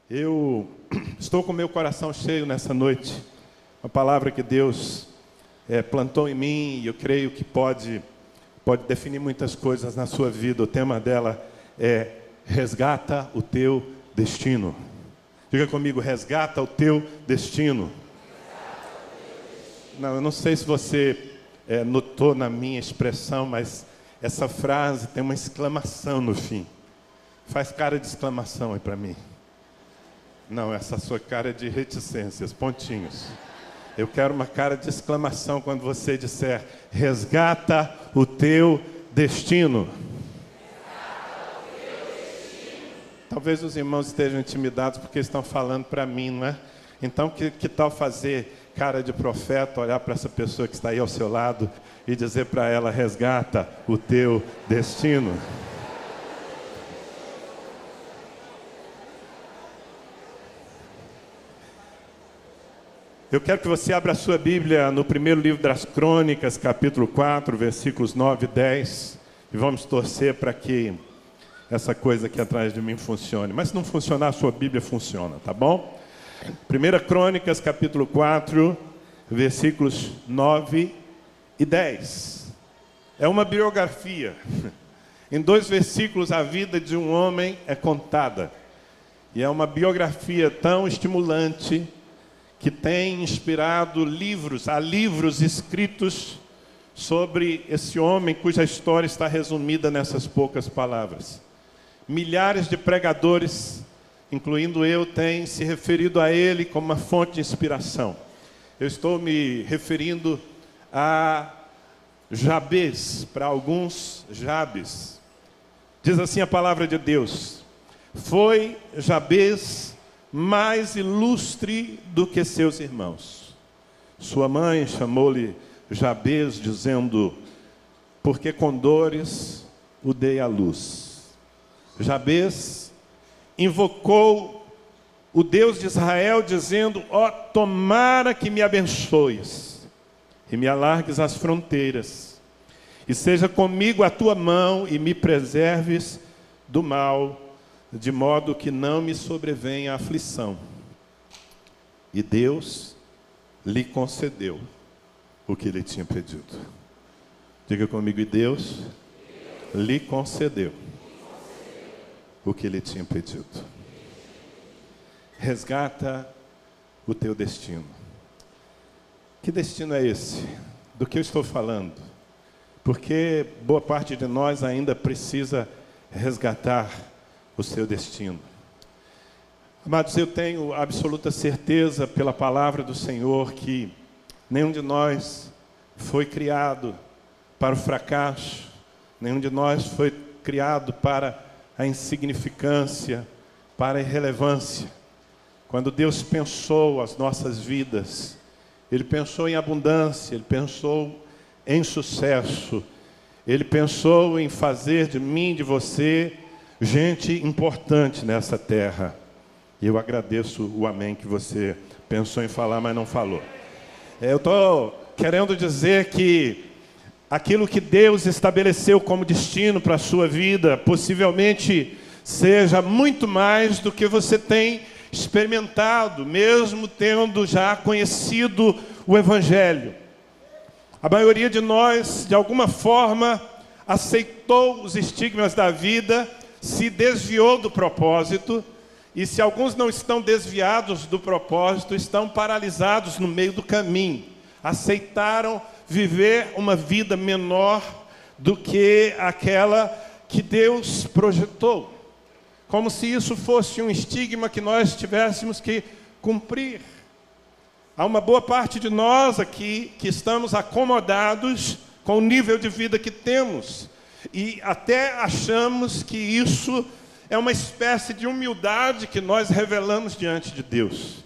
Eu estou com meu coração cheio nessa noite. Uma palavra que Deus plantou em mim e eu creio que pode definir muitas coisas na sua vida. O tema dela é resgata o teu destino. Diga comigo, resgata o teu destino. Não, eu não sei se você notou na minha expressão, mas essa frase tem uma exclamação no fim. Faz cara de exclamação aí para mim. Não, essa sua cara é de reticências, pontinhos. Eu quero uma cara de exclamação quando você disser, resgata o teu destino. Talvez os irmãos estejam intimidados porque estão falando para mim, não é? Então, que tal fazer cara de profeta, olhar para essa pessoa que está aí ao seu lado e dizer para ela, resgata o teu destino. Eu quero que você abra a sua Bíblia no primeiro livro das Crônicas, capítulo 4, versículos 9 e 10. E vamos torcer para que essa coisa aqui atrás de mim funcione. Mas se não funcionar, a sua Bíblia funciona, tá bom? 1 Crônicas, capítulo 4, versículos 9 e 10. É uma biografia. Em 2 versículos, a vida de um homem é contada. E é uma biografia tão estimulante que tem inspirado há livros escritos sobre esse homem cuja história está resumida nessas poucas palavras. Milhares de pregadores, incluindo eu, têm se referido a ele como uma fonte de inspiração. Eu estou me referindo a Jabes, para alguns Jabes. Diz assim a palavra de Deus: foi Jabes mais ilustre do que seus irmãos. Sua mãe chamou-lhe Jabes, dizendo, porque com dores o dei à luz. Jabes invocou o Deus de Israel, dizendo, ó, tomara que me abençoes e me alargues as fronteiras, e seja comigo a tua mão e me preserves do mal, de modo que não me sobrevenha a aflição. E Deus lhe concedeu o que ele tinha pedido. Diga comigo, e Deus lhe concedeu o que ele tinha pedido. Resgata o teu destino. Que destino é esse? Do que eu estou falando? Porque boa parte de nós ainda precisa resgatar o seu destino. Amados, eu tenho absoluta certeza pela palavra do Senhor que nenhum de nós foi criado para o fracasso, nenhum de nós foi criado para a insignificância, para a irrelevância. Quando Deus pensou as nossas vidas, Ele pensou em abundância, Ele pensou em sucesso, Ele pensou em fazer de mim, de você, gente importante nessa terra. E eu agradeço o amém que você pensou em falar, mas não falou. Eu estou querendo dizer que aquilo que Deus estabeleceu como destino para a sua vida, possivelmente seja muito mais do que você tem experimentado, mesmo tendo já conhecido o Evangelho. A maioria de nós, de alguma forma, aceitou os estigmas da vida, se desviou do propósito, e se alguns não estão desviados do propósito, estão paralisados no meio do caminho. Aceitaram viver uma vida menor do que aquela que Deus projetou. Como se isso fosse um estigma que nós tivéssemos que cumprir. Há uma boa parte de nós aqui que estamos acomodados com o nível de vida que temos. E até achamos que isso é uma espécie de humildade que nós revelamos diante de Deus.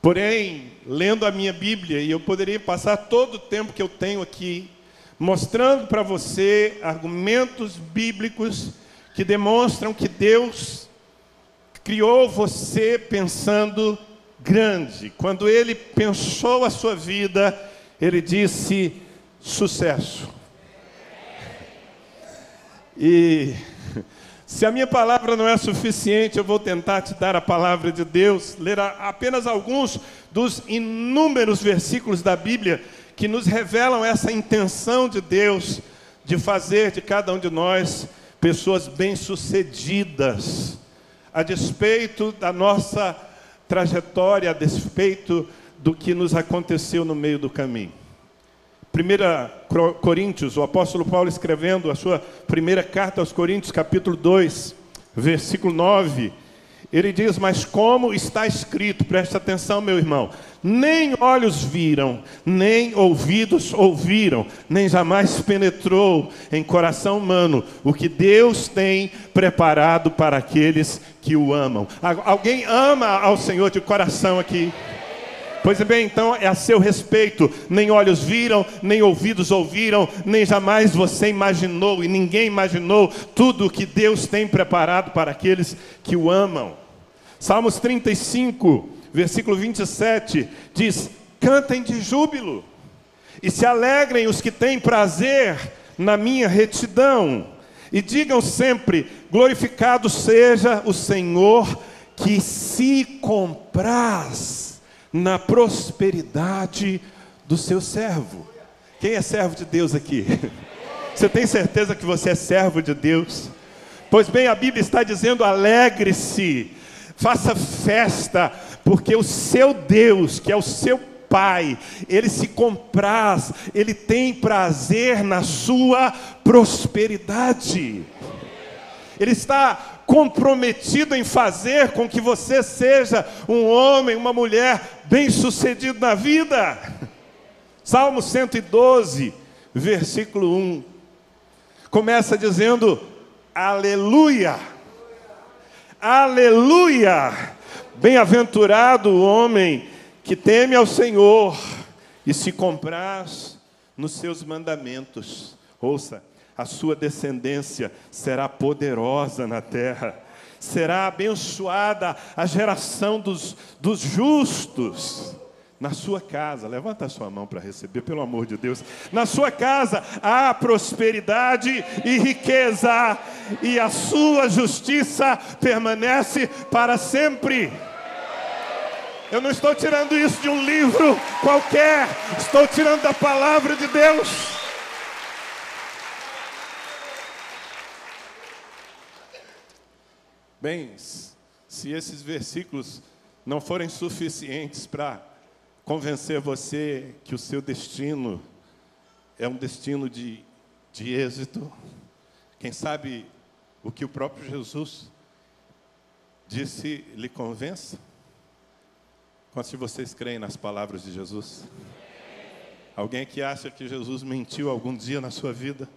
Porém, lendo a minha Bíblia, e eu poderia passar todo o tempo que eu tenho aqui, mostrando para você argumentos bíblicos que demonstram que Deus criou você pensando grande. Quando Ele pensou a sua vida, Ele disse, sucesso. E Se a minha palavra não é suficiente, eu vou tentar te dar a palavra de Deus, ler apenas alguns dos inúmeros versículos da Bíblia que nos revelam essa intenção de Deus de fazer de cada um de nós pessoas bem-sucedidas, a despeito da nossa trajetória, a despeito do que nos aconteceu no meio do caminho. 1 Coríntios, o apóstolo Paulo escrevendo a sua primeira carta aos Coríntios, capítulo 2, versículo 9, ele diz: mas como está escrito, preste atenção, meu irmão, nem olhos viram, nem ouvidos ouviram, nem jamais penetrou em coração humano o que Deus tem preparado para aqueles que o amam. Alguém ama ao Senhor de coração aqui? Pois bem, então é a seu respeito, nem olhos viram, nem ouvidos ouviram, nem jamais você imaginou, e ninguém imaginou tudo o que Deus tem preparado para aqueles que o amam. Salmos 35, versículo 27, diz: cantem de júbilo, e se alegrem os que têm prazer na minha retidão, e digam sempre: glorificado seja o Senhor, que se compraz na prosperidade do seu servo. Quem é servo de Deus aqui? Você tem certeza que você é servo de Deus? Pois bem, a Bíblia está dizendo: alegre-se, faça festa, porque o seu Deus, que é o seu Pai, Ele se compraz, Ele tem prazer na sua prosperidade. Ele está comprometido em fazer com que você seja um homem, uma mulher bem-sucedido na vida. Salmo 112, versículo 1, começa dizendo: aleluia, aleluia, bem-aventurado o homem que teme ao Senhor e se compraz nos seus mandamentos. Ouça, a sua descendência será poderosa na terra, será abençoada a geração dos justos. Na sua casa, levanta a sua mão para receber, pelo amor de Deus. Na sua casa há prosperidade e riqueza, e a sua justiça permanece para sempre. Eu não estou tirando isso de um livro qualquer, estou tirando da palavra de Deus. Bem, se esses versículos não forem suficientes para convencer você que o seu destino é um destino de êxito, quem sabe o que o próprio Jesus disse lhe convença? Quantos de vocês creem nas palavras de Jesus? Alguém que acha que Jesus mentiu algum dia na sua vida?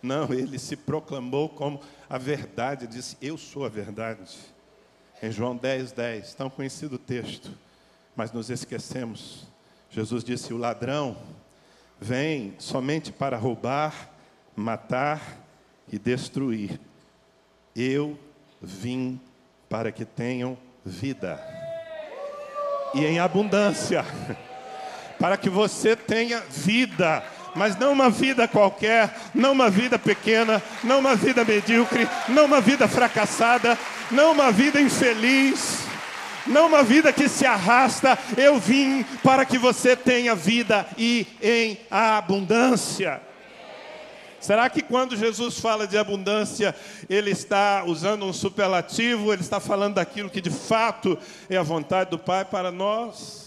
Não, ele se proclamou como a verdade, disse: eu sou a verdade. Em João 10:10, tão conhecido o texto, mas nos esquecemos. Jesus disse: o ladrão vem somente para roubar, matar e destruir. Eu vim para que tenham vida, e em abundância, para que você tenha vida, mas não uma vida qualquer, não uma vida pequena, não uma vida medíocre, não uma vida fracassada, não uma vida infeliz, não uma vida que se arrasta. Eu vim para que você tenha vida e em abundância. Será que quando Jesus fala de abundância, Ele está usando um superlativo, Ele está falando daquilo que de fato é a vontade do Pai para nós?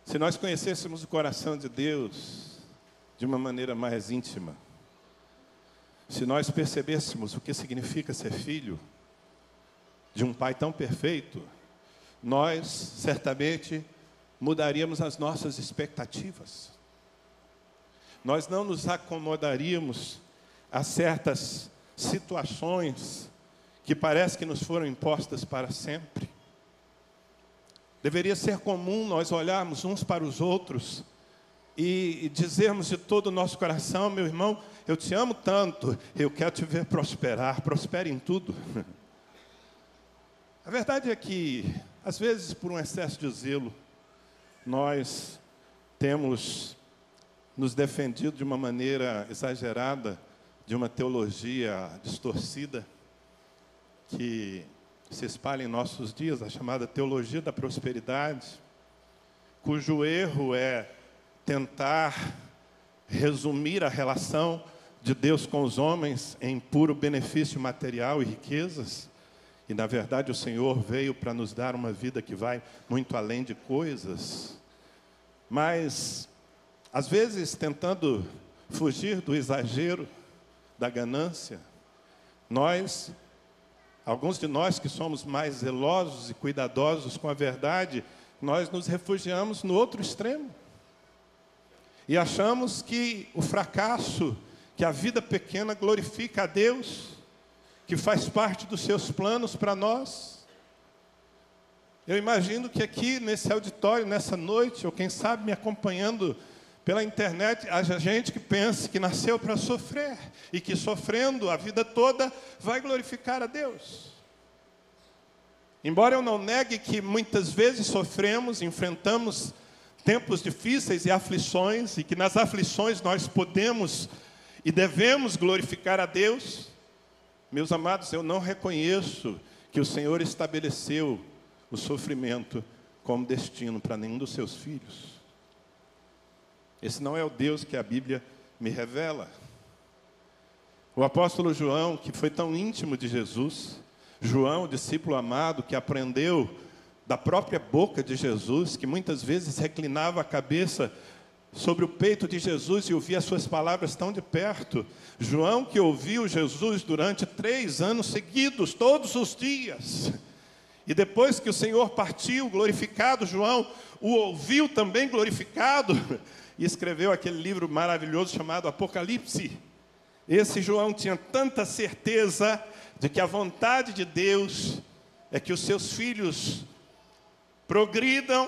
Se nós conhecêssemos o coração de Deus de uma maneira mais íntima, se nós percebêssemos o que significa ser filho de um Pai tão perfeito, nós certamente mudaríamos as nossas expectativas. Nós não nos acomodaríamos a certas situações que parece que nos foram impostas para sempre. Deveria ser comum nós olharmos uns para os outros e dizermos de todo o nosso coração: meu irmão, eu te amo tanto, eu quero te ver prosperar, prospere em tudo. A verdade é que, às vezes, por um excesso de zelo, nós temos nos defendido de uma maneira exagerada de uma teologia distorcida que se espalha em nossos dias, a chamada teologia da prosperidade, cujo erro é tentar resumir a relação de Deus com os homens em puro benefício material e riquezas. E, na verdade, o Senhor veio para nos dar uma vida que vai muito além de coisas. Mas, às vezes, tentando fugir do exagero, da ganância, alguns de nós que somos mais zelosos e cuidadosos com a verdade, nós nos refugiamos no outro extremo. E achamos que o fracasso, que a vida pequena glorifica a Deus, que faz parte dos seus planos para nós. Eu imagino que aqui, nesse auditório, nessa noite, ou quem sabe me acompanhando pela internet, haja gente que pense que nasceu para sofrer, e que sofrendo a vida toda, vai glorificar a Deus. Embora eu não negue que muitas vezes sofremos, enfrentamos tempos difíceis e aflições, e que nas aflições nós podemos e devemos glorificar a Deus, meus amados, eu não reconheço que o Senhor estabeleceu o sofrimento como destino para nenhum dos seus filhos. Esse não é o Deus que a Bíblia me revela. O apóstolo João, que foi tão íntimo de Jesus, João, discípulo amado, que aprendeu da própria boca de Jesus, que muitas vezes reclinava a cabeça sobre o peito de Jesus e ouvia as suas palavras tão de perto. João, que ouviu Jesus durante 3 anos seguidos, todos os dias. E depois que o Senhor partiu, glorificado, João o ouviu também glorificado, e escreveu aquele livro maravilhoso chamado Apocalipse. Esse João tinha tanta certeza de que a vontade de Deus é que os seus filhos progridam,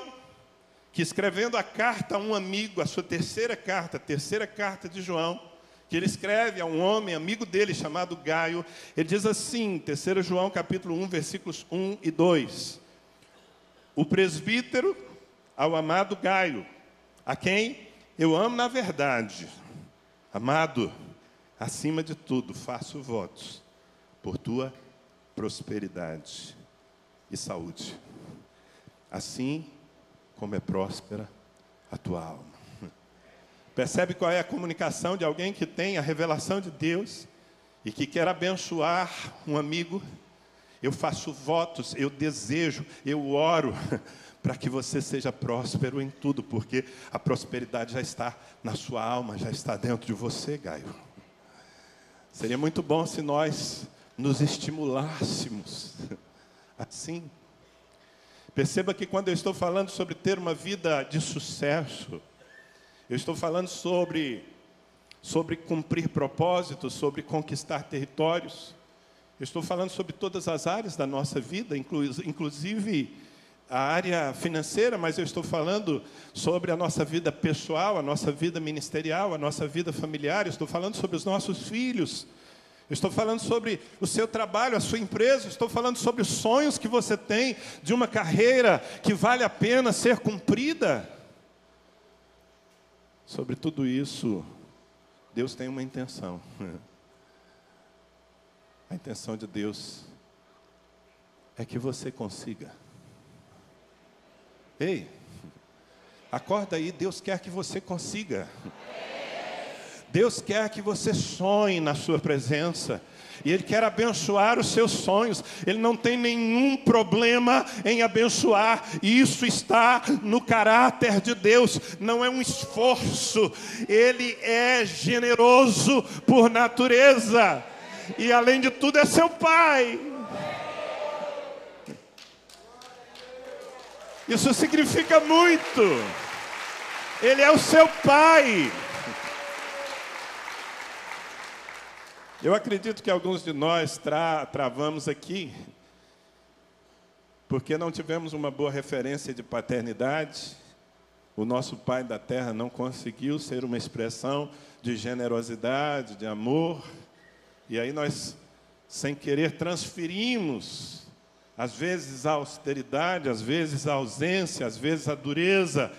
que escrevendo a carta a um amigo, a sua terceira carta de João, que ele escreve a um homem, amigo dele, chamado Gaio, ele diz assim, 3 João capítulo 1, versículos 1 e 2. O presbítero ao amado Gaio, a quem eu amo na verdade. Amado, acima de tudo, faço votos por tua prosperidade e saúde, assim como é próspera a tua alma. Percebe qual é a comunicação de alguém que tem a revelação de Deus e que quer abençoar um amigo? Eu faço votos, eu desejo, eu oro para que você seja próspero em tudo, porque a prosperidade já está na sua alma, já está dentro de você, Gaio. Seria muito bom se nós nos estimulássemos assim. Perceba que quando eu estou falando sobre ter uma vida de sucesso, eu estou falando sobre cumprir propósitos, sobre conquistar territórios. Eu estou falando sobre todas as áreas da nossa vida, inclusive a área financeira, mas eu estou falando sobre a nossa vida pessoal, a nossa vida ministerial, a nossa vida familiar. Eu estou falando sobre os nossos filhos. Eu estou falando sobre o seu trabalho, a sua empresa. Eu estou falando sobre os sonhos que você tem de uma carreira que vale a pena ser cumprida. Sobre tudo isso, Deus tem uma intenção. A intenção de Deus é que você consiga. Ei, acorda aí, Deus quer que você consiga. Deus quer que você sonhe na sua presença. E Ele quer abençoar os seus sonhos. Ele não tem nenhum problema em abençoar. E isso está no caráter de Deus. Não é um esforço. Ele é generoso por natureza. E além de tudo é seu Pai. Isso significa muito. Ele é o seu Pai. Eu acredito que alguns de nós travamos aqui porque não tivemos uma boa referência de paternidade. O nosso Pai da terra não conseguiu ser uma expressão de generosidade, de amor. E aí nós, sem querer, transferimos, às vezes a austeridade, às vezes a ausência, às vezes a dureza,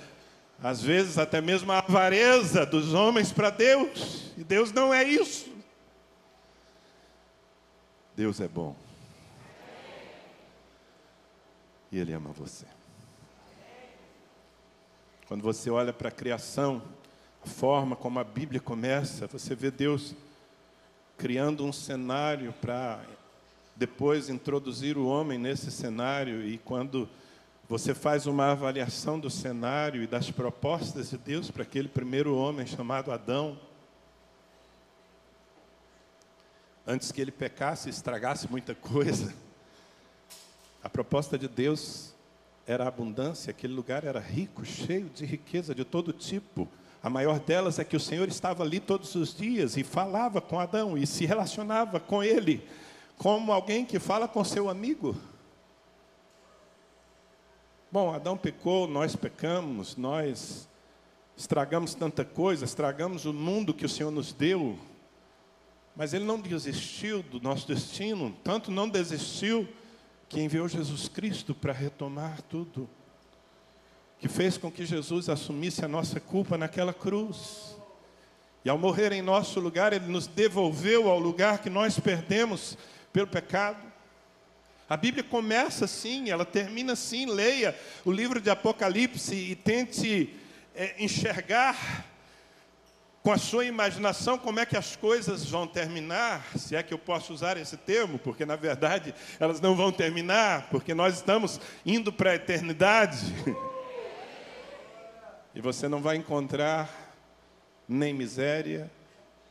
Às vezes até mesmo a avareza dos homens para Deus. E Deus não é isso. Deus é bom. E Ele ama você. Quando você olha para a criação, a forma como a Bíblia começa, você vê Deus criando um cenário para depois introduzir o homem nesse cenário. E quando você faz uma avaliação do cenário e das propostas de Deus para aquele primeiro homem chamado Adão, antes que ele pecasse e estragasse muita coisa, a proposta de Deus era a abundância. Aquele lugar era rico, cheio de riqueza de todo tipo. A maior delas é que o Senhor estava ali todos os dias e falava com Adão e se relacionava com ele como alguém que fala com seu amigo. Bom, Adão pecou, nós pecamos, nós estragamos tanta coisa, estragamos o mundo que o Senhor nos deu, mas Ele não desistiu do nosso destino, tanto não desistiu que enviou Jesus Cristo para retomar tudo, que fez com que Jesus assumisse a nossa culpa naquela cruz, e ao morrer em nosso lugar, Ele nos devolveu ao lugar que nós perdemos pelo pecado. A Bíblia começa assim, ela termina assim. Leia o livro de Apocalipse e tente enxergar com a sua imaginação como é que as coisas vão terminar, se é que eu posso usar esse termo, porque na verdade elas não vão terminar, porque nós estamos indo para a eternidade. E você não vai encontrar nem miséria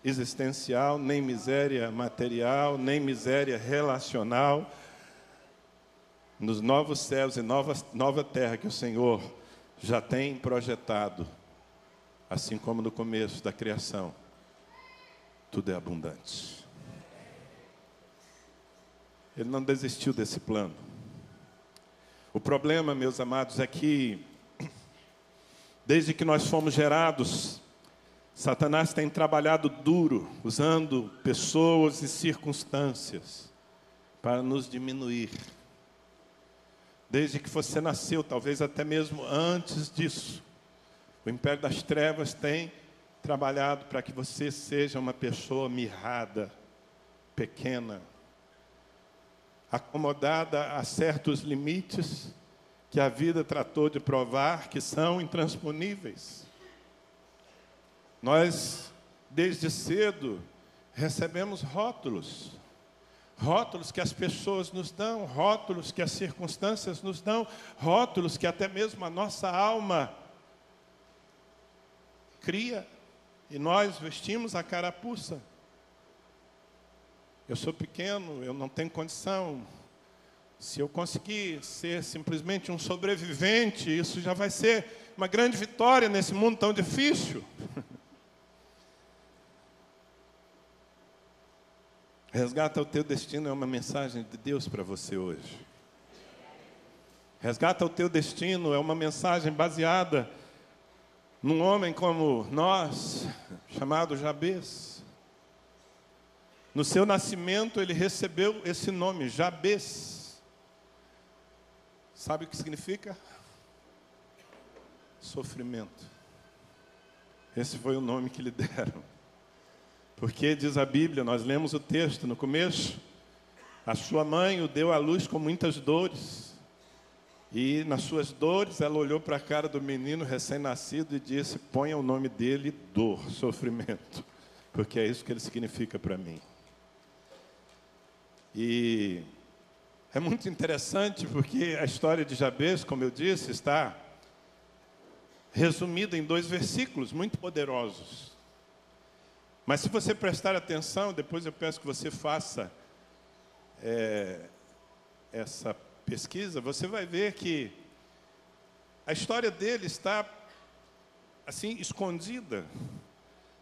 existencial, nem miséria material, nem miséria relacional, nos novos céus e nova terra que o Senhor já tem projetado, assim como no começo da criação, tudo é abundante. Ele não desistiu desse plano. O problema, meus amados, é que, desde que nós fomos gerados, Satanás tem trabalhado duro, usando pessoas e circunstâncias para nos diminuir. Desde que você nasceu, talvez até mesmo antes disso, o império das trevas tem trabalhado para que você seja uma pessoa mirrada, pequena, acomodada a certos limites que a vida tratou de provar que são intransponíveis. Nós, desde cedo, recebemos rótulos. Rótulos que as pessoas nos dão, rótulos que as circunstâncias nos dão, rótulos que até mesmo a nossa alma cria, e nós vestimos a carapuça. Eu sou pequeno, eu não tenho condição. Se eu conseguir ser simplesmente um sobrevivente, isso já vai ser uma grande vitória nesse mundo tão difícil. Resgata o teu destino é uma mensagem de Deus para você hoje. Resgata o teu destino é uma mensagem baseada num homem como nós, chamado Jabez. No seu nascimento ele recebeu esse nome, Jabez. Sabe o que significa? Sofrimento. Esse foi o nome que lhe deram. Porque, diz a Bíblia, nós lemos o texto no começo, a sua mãe o deu à luz com muitas dores. E nas suas dores, ela olhou para a cara do menino recém-nascido e disse: ponha o nome dele, dor, sofrimento. Porque é isso que ele significa para mim. E é muito interessante porque a história de Jabez, como eu disse, está resumida em 2 versículos muito poderosos. Mas se você prestar atenção, depois eu peço que você faça essa pesquisa, você vai ver que a história dele está assim escondida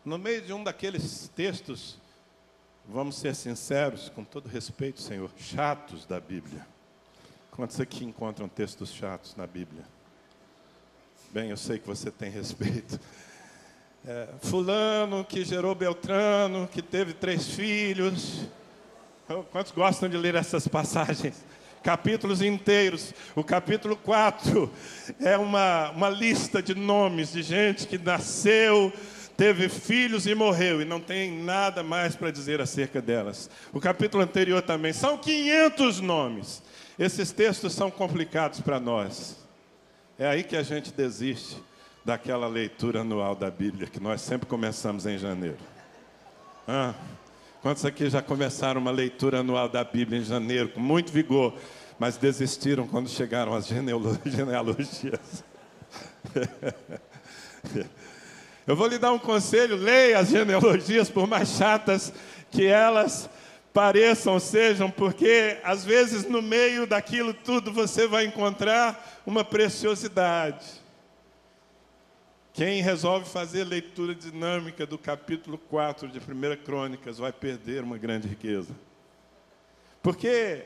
no meio de um daqueles textos, vamos ser sinceros, com todo respeito, Senhor, chatos da Bíblia. Quantos aqui encontram textos chatos na Bíblia? Bem, eu sei que você tem respeito. Fulano que gerou Beltrano, que teve 3 filhos. Quantos gostam de ler essas passagens capítulos inteiros. O capítulo 4 é uma lista de nomes de gente que nasceu, teve filhos e morreu, e não tem nada mais para dizer acerca delas. O capítulo anterior também, são 500 nomes. Esses textos são complicados para nós. É aí que a gente desiste daquela leitura anual da Bíblia, que nós sempre começamos em janeiro. Quantos aqui já começaram uma leitura anual da Bíblia em janeiro, com muito vigor, mas desistiram quando chegaram as genealogias? Eu vou lhe dar um conselho: leia as genealogias, por mais chatas que elas pareçam, sejam, porque às vezes no meio daquilo tudo você vai encontrar uma preciosidade. Quem resolve fazer leitura dinâmica do capítulo 4 de 1 Crônicas vai perder uma grande riqueza. Porque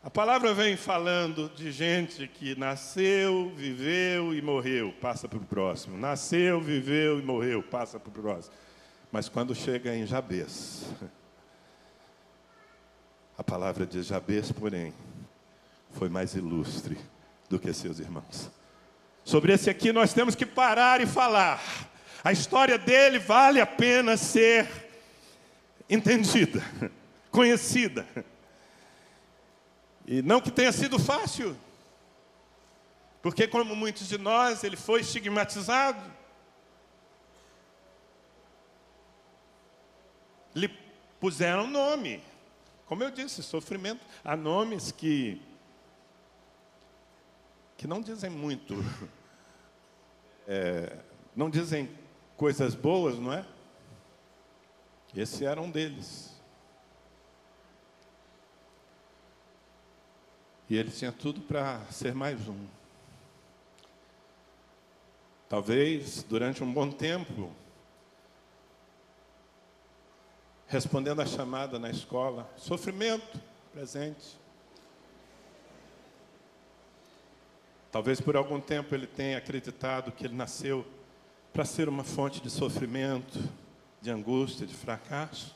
a palavra vem falando de gente que nasceu, viveu e morreu, passa para o próximo. Nasceu, viveu e morreu, passa para o próximo. Mas quando chega em Jabez, a palavra diz: Jabez, porém, foi mais ilustre do que seus irmãos. Sobre esse aqui nós temos que parar e falar. A história dele vale a pena ser entendida, conhecida. E não que tenha sido fácil, porque como muitos de nós, ele foi estigmatizado. Lhe puseram nome. Como eu disse, sofrimento. Há nomes que não dizem muito, não dizem coisas boas, não é? Esse era um deles. E ele tinha tudo para ser mais um. Talvez, durante um bom tempo, respondendo à chamada na escola, sofrimento presente. Talvez por algum tempo ele tenha acreditado que ele nasceu para ser uma fonte de sofrimento, de angústia, de fracasso.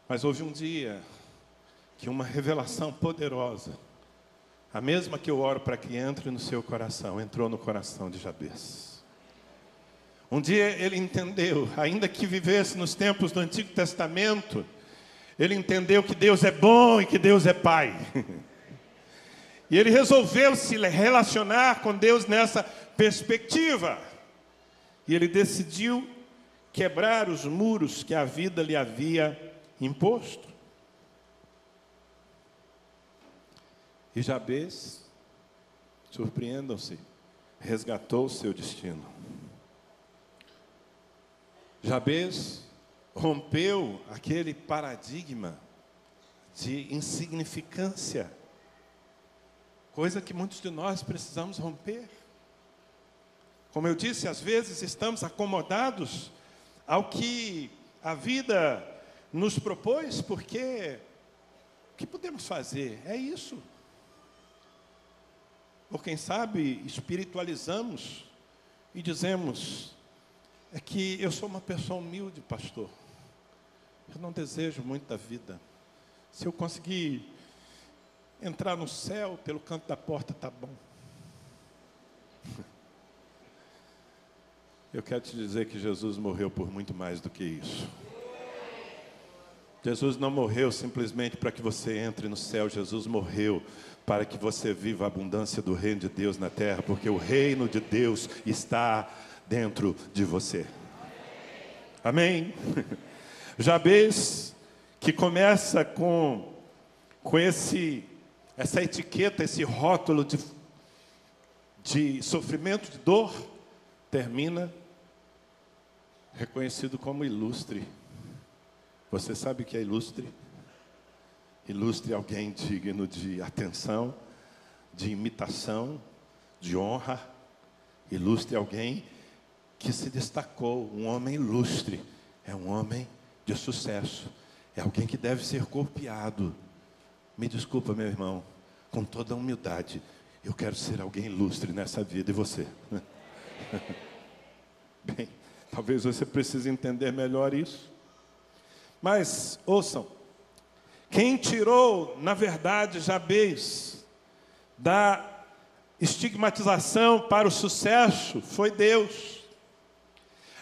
Mas houve um dia que uma revelação poderosa, a mesma que eu oro para que entre no seu coração, entrou no coração de Jabez. Um dia ele entendeu, ainda que vivesse nos tempos do Antigo Testamento, ele entendeu que Deus é bom e que Deus é Pai. E ele resolveu se relacionar com Deus nessa perspectiva. E ele decidiu quebrar os muros que a vida lhe havia imposto. E Jabez, surpreendam-se, resgatou o seu destino. Jabez rompeu aquele paradigma de insignificância, coisa que muitos de nós precisamos romper. Como eu disse, às vezes estamos acomodados ao que a vida nos propôs, porque o que podemos fazer? É isso. Ou quem sabe espiritualizamos e dizemos: é que eu sou uma pessoa humilde, pastor. Eu não desejo muito da vida. Se eu conseguir entrar no céu pelo canto da porta, tá bom. Eu quero te dizer que Jesus morreu por muito mais do que isso. Jesus não morreu simplesmente para que você entre no céu. Jesus morreu para que você viva a abundância do reino de Deus na terra, porque o reino de Deus está dentro de você. Amém? Jabez, que começa com essa etiqueta, esse rótulo de sofrimento, de dor, termina reconhecido como ilustre. Você sabe o que é ilustre? Ilustre é alguém digno de atenção, de imitação, de honra. Ilustre é alguém que se destacou. Um homem ilustre é um homem de sucesso. É alguém que deve ser copiado. Me desculpa, meu irmão, com toda a humildade, eu quero ser alguém ilustre nessa vida. E você? Bem, talvez você precise entender melhor isso. Mas, ouçam, Quem tirou, na verdade, Jabez da estigmatização para o sucesso foi Deus.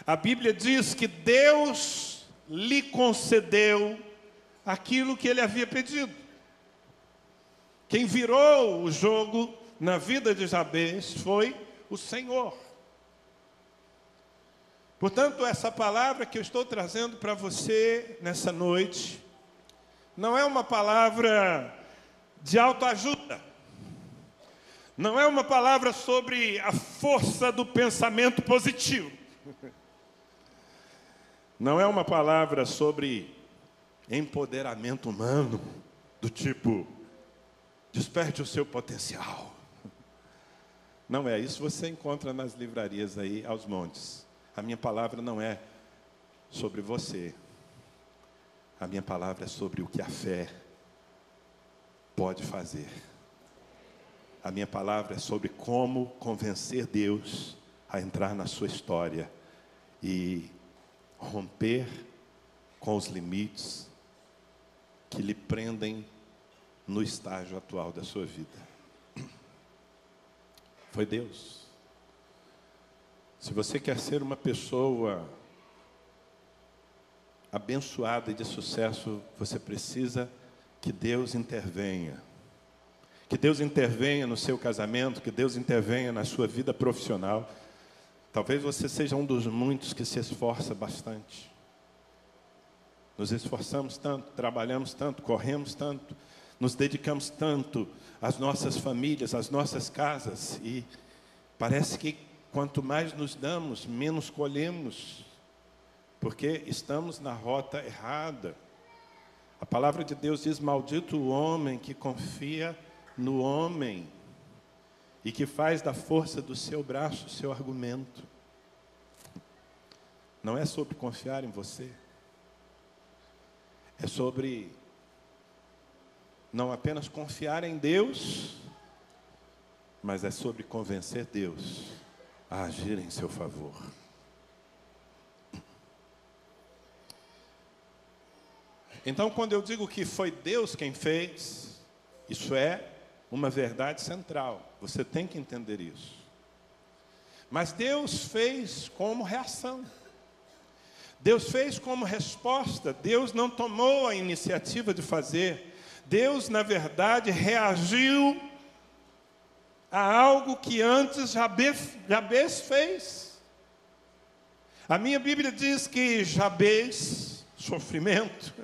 A Bíblia diz que Deus lhe concedeu aquilo que ele havia pedido. Quem virou o jogo na vida de Jabez foi o Senhor. Portanto, essa palavra que eu estou trazendo para você nessa noite, não é uma palavra de autoajuda. Não é uma palavra sobre a força do pensamento positivo. Não é uma palavra sobre empoderamento humano, do tipo, desperte o seu potencial. Não é isso, você encontra nas livrarias aí aos montes. A minha palavra não é sobre você. A minha palavra é sobre o que a fé pode fazer. A minha palavra é sobre como convencer Deus a entrar na sua história e romper com os limites que lhe prendem no estágio atual da sua vida. Foi Deus. Se você quer ser uma pessoa abençoada e de sucesso, você precisa que Deus intervenha. Que Deus intervenha no seu casamento, que Deus intervenha na sua vida profissional. Talvez você seja um dos muitos que se esforça bastante. Nos esforçamos tanto, trabalhamos tanto, corremos tanto, nos dedicamos tanto às nossas famílias, às nossas casas, e parece que quanto mais nos damos, menos colhemos, porque estamos na rota errada. A palavra de Deus diz: maldito o homem que confia no homem e que faz da força do seu braço o seu argumento. Não é sobre confiar em você. É sobre não apenas confiar em Deus, mas é sobre convencer Deus a agir em seu favor. Então, quando eu digo que foi Deus quem fez, isso é uma verdade central. Você tem que entender isso. Mas Deus fez como reação. Deus fez como resposta. Deus não tomou a iniciativa de fazer. Deus, na verdade, reagiu a algo que antes Jabez fez. A minha Bíblia diz que Jabez, sofrimento,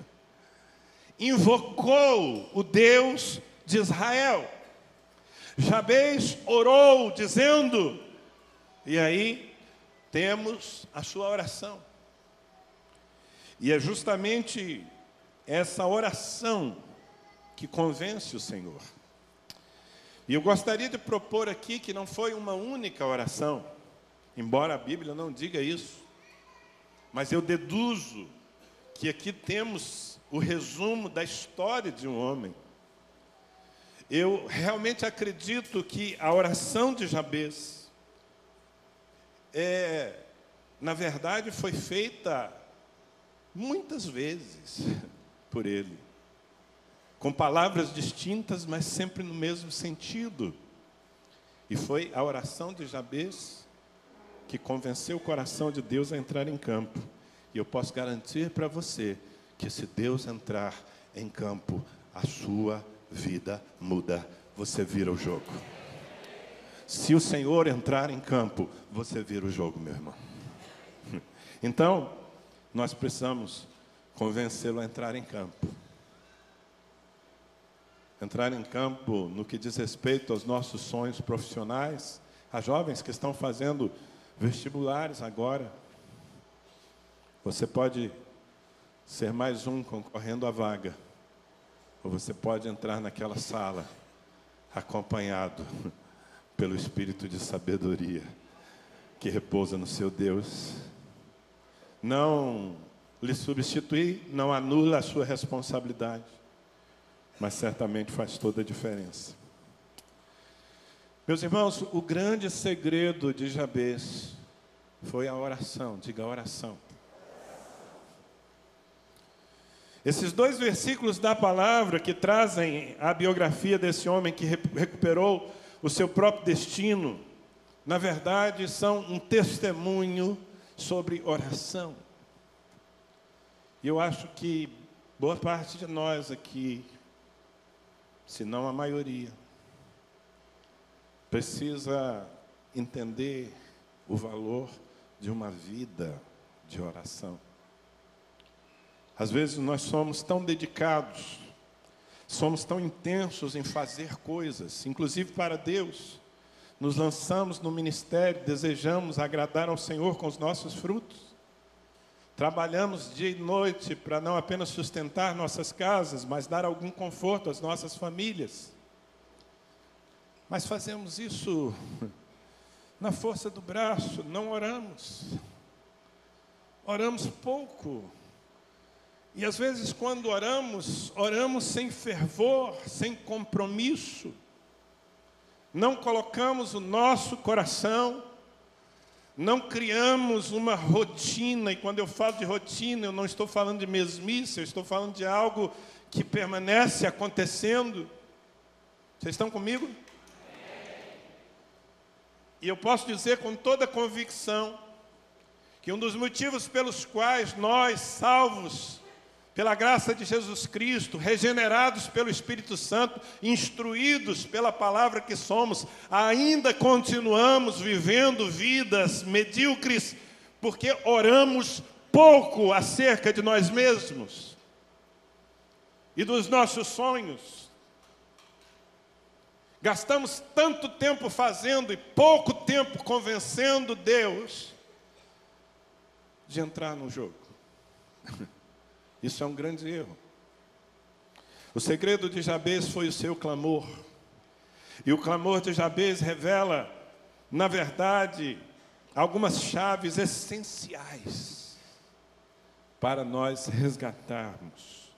invocou o Deus de Israel. Jabez orou dizendo, e aí temos a sua oração. E é justamente essa oração que convence o Senhor. E eu gostaria de propor aqui que não foi uma única oração, embora a Bíblia não diga isso, mas eu deduzo que aqui temos o resumo da história de um homem. Eu realmente acredito que a oração de Jabez, na verdade, foi feita muitas vezes por ele, com palavras distintas, mas sempre no mesmo sentido. E foi a oração de Jabez que convenceu o coração de Deus a entrar em campo. E eu posso garantir para você que se Deus entrar em campo, a sua vida muda, você vira o jogo. Se o Senhor entrar em campo, você vira o jogo, meu irmão. Então, nós precisamos convencê-lo a entrar em campo. Entrar em campo no que diz respeito aos nossos sonhos profissionais. Há jovens que estão fazendo vestibulares agora. Você pode ser mais um concorrendo à vaga. Ou você pode entrar naquela sala acompanhado pelo Espírito de sabedoria que repousa no seu Deus. Não lhe substituir, não anula a sua responsabilidade, mas certamente faz toda a diferença. Meus irmãos, o grande segredo de Jabez foi a oração. Diga oração. Esses 2 versículos da palavra que trazem a biografia desse homem que recuperou o seu próprio destino, na verdade, são um testemunho sobre oração. E eu acho que boa parte de nós aqui, se não a maioria, precisa entender o valor de uma vida de oração. Às vezes nós somos tão dedicados, somos tão intensos em fazer coisas, inclusive para Deus. Nos lançamos no ministério, desejamos agradar ao Senhor com os nossos frutos. Trabalhamos dia e noite para não apenas sustentar nossas casas, mas dar algum conforto às nossas famílias. Mas fazemos isso na força do braço, não oramos. Oramos pouco. E às vezes quando oramos, oramos sem fervor, sem compromisso. Não colocamos o nosso coração, não criamos uma rotina. E quando eu falo de rotina, eu não estou falando de mesmice, eu estou falando de algo que permanece acontecendo. Vocês estão comigo? E eu posso dizer com toda convicção que um dos motivos pelos quais nós, salvos pela graça de Jesus Cristo, regenerados pelo Espírito Santo, instruídos pela palavra que somos, ainda continuamos vivendo vidas medíocres, porque oramos pouco acerca de nós mesmos e dos nossos sonhos. Gastamos tanto tempo fazendo e pouco tempo convencendo Deus de entrar no jogo. Isso é um grande erro. O segredo de Jabez foi o seu clamor. E o clamor de Jabez revela, na verdade, algumas chaves essenciais para nós resgatarmos.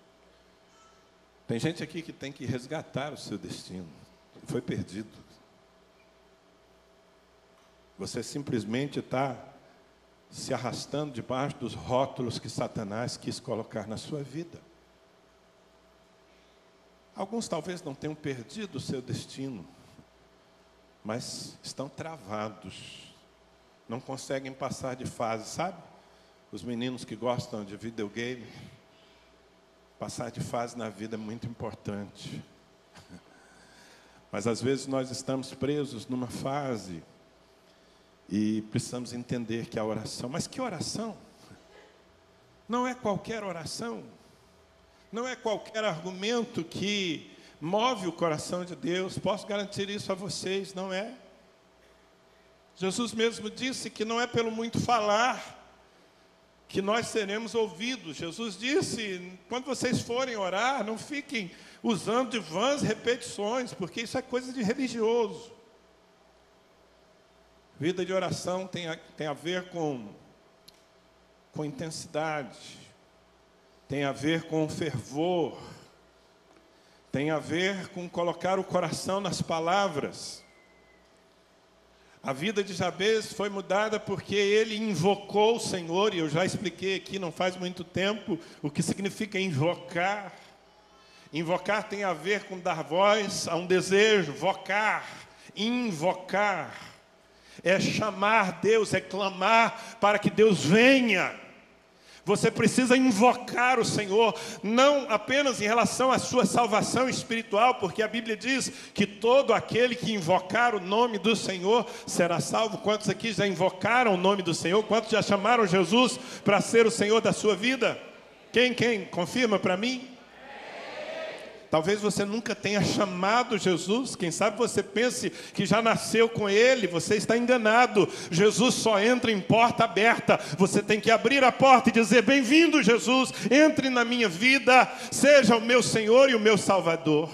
Tem gente aqui que tem que resgatar o seu destino. Foi perdido. Você simplesmente está se arrastando debaixo dos rótulos que Satanás quis colocar na sua vida. Alguns talvez não tenham perdido o seu destino, mas estão travados, não conseguem passar de fase, sabe? Os meninos que gostam de videogame, passar de fase na vida é muito importante. Mas às vezes nós estamos presos numa fase e precisamos entender que a oração... Mas que oração? Não é qualquer oração. Não é qualquer argumento que move o coração de Deus. Posso garantir isso a vocês, não é? Jesus mesmo disse que não é pelo muito falar que nós seremos ouvidos. Jesus disse, quando vocês forem orar, não fiquem usando de vãs repetições, porque isso é coisa de religioso. Vida de oração tem a ver com intensidade, tem a ver com fervor, tem a ver com colocar o coração nas palavras. A vida de Jabez foi mudada porque ele invocou o Senhor, e eu já expliquei aqui, não faz muito tempo, o que significa invocar. Invocar tem a ver com dar voz a um desejo, vocar, invocar. É chamar Deus, é clamar para que Deus venha. Você precisa invocar o Senhor, não apenas em relação à sua salvação espiritual, porque a Bíblia diz que todo aquele que invocar o nome do Senhor será salvo. Quantos aqui já invocaram o nome do Senhor? Quantos já chamaram Jesus para ser o Senhor da sua vida? Quem? Confirma para mim? Talvez você nunca tenha chamado Jesus, quem sabe você pense que já nasceu com Ele, você está enganado. Jesus só entra em porta aberta, você tem que abrir a porta e dizer, bem-vindo Jesus, entre na minha vida, seja o meu Senhor e o meu Salvador.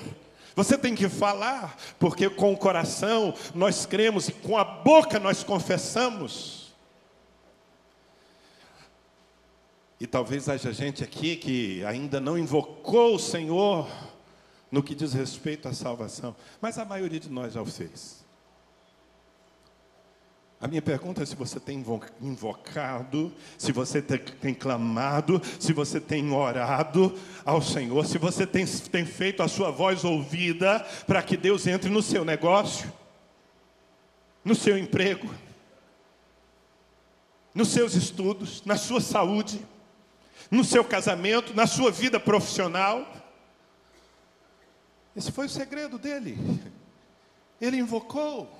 Você tem que falar, porque com o coração nós cremos e com a boca nós confessamos. E talvez haja gente aqui que ainda não invocou o Senhor no que diz respeito à salvação, mas a maioria de nós já o fez. A minha pergunta é se você tem invocado, se você tem clamado, se você tem orado ao Senhor, se você tem feito a sua voz ouvida para que Deus entre no seu negócio, no seu emprego, nos seus estudos, na sua saúde, no seu casamento, na sua vida profissional. Esse foi o segredo dele. Ele invocou,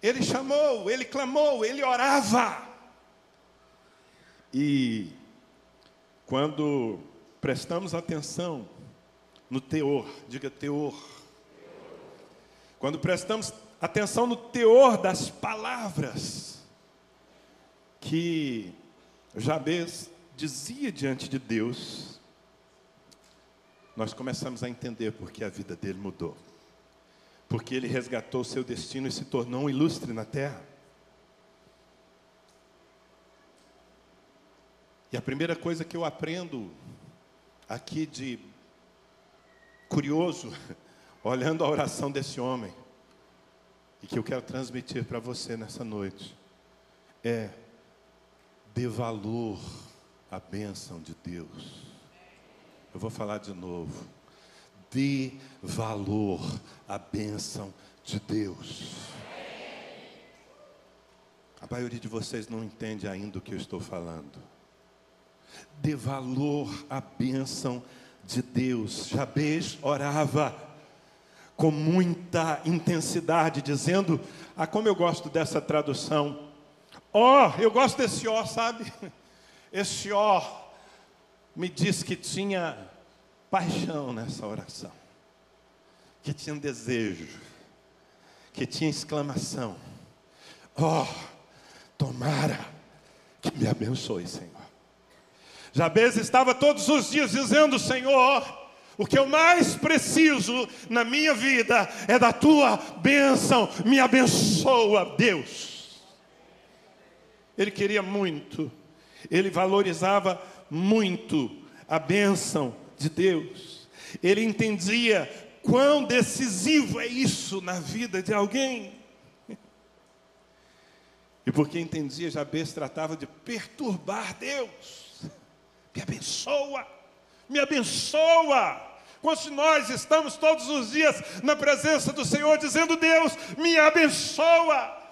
ele chamou, ele clamou, ele orava. E quando prestamos atenção no teor, diga teor. Quando prestamos atenção no teor das palavras que Jabez dizia diante de Deus, nós começamos a entender por que a vida dele mudou. Porque ele resgatou o seu destino e se tornou um ilustre na terra. E a primeira coisa que eu aprendo aqui de curioso, olhando a oração desse homem, e que eu quero transmitir para você nessa noite, é: dê valor à bênção de Deus. Eu vou falar de novo. Dê valor à bênção de Deus. A maioria de vocês não entende ainda o que eu estou falando. Dê valor à bênção de Deus. Jabez orava com muita intensidade, dizendo, como eu gosto dessa tradução, eu gosto desse sabe? Esse me diz que tinha paixão nessa oração, que tinha um desejo, que tinha exclamação: tomara que me abençoe, Senhor. Jabez estava todos os dias dizendo: Senhor, o que eu mais preciso na minha vida é da tua bênção, me abençoa, Deus. Ele queria muito, ele valorizava muito a bênção de Deus. Ele entendia quão decisivo é isso na vida de alguém. E porque entendia, Jabez tratava de perturbar Deus. Me abençoa, me abençoa. Quantos de nós estamos todos os dias na presença do Senhor dizendo: Deus, me abençoa?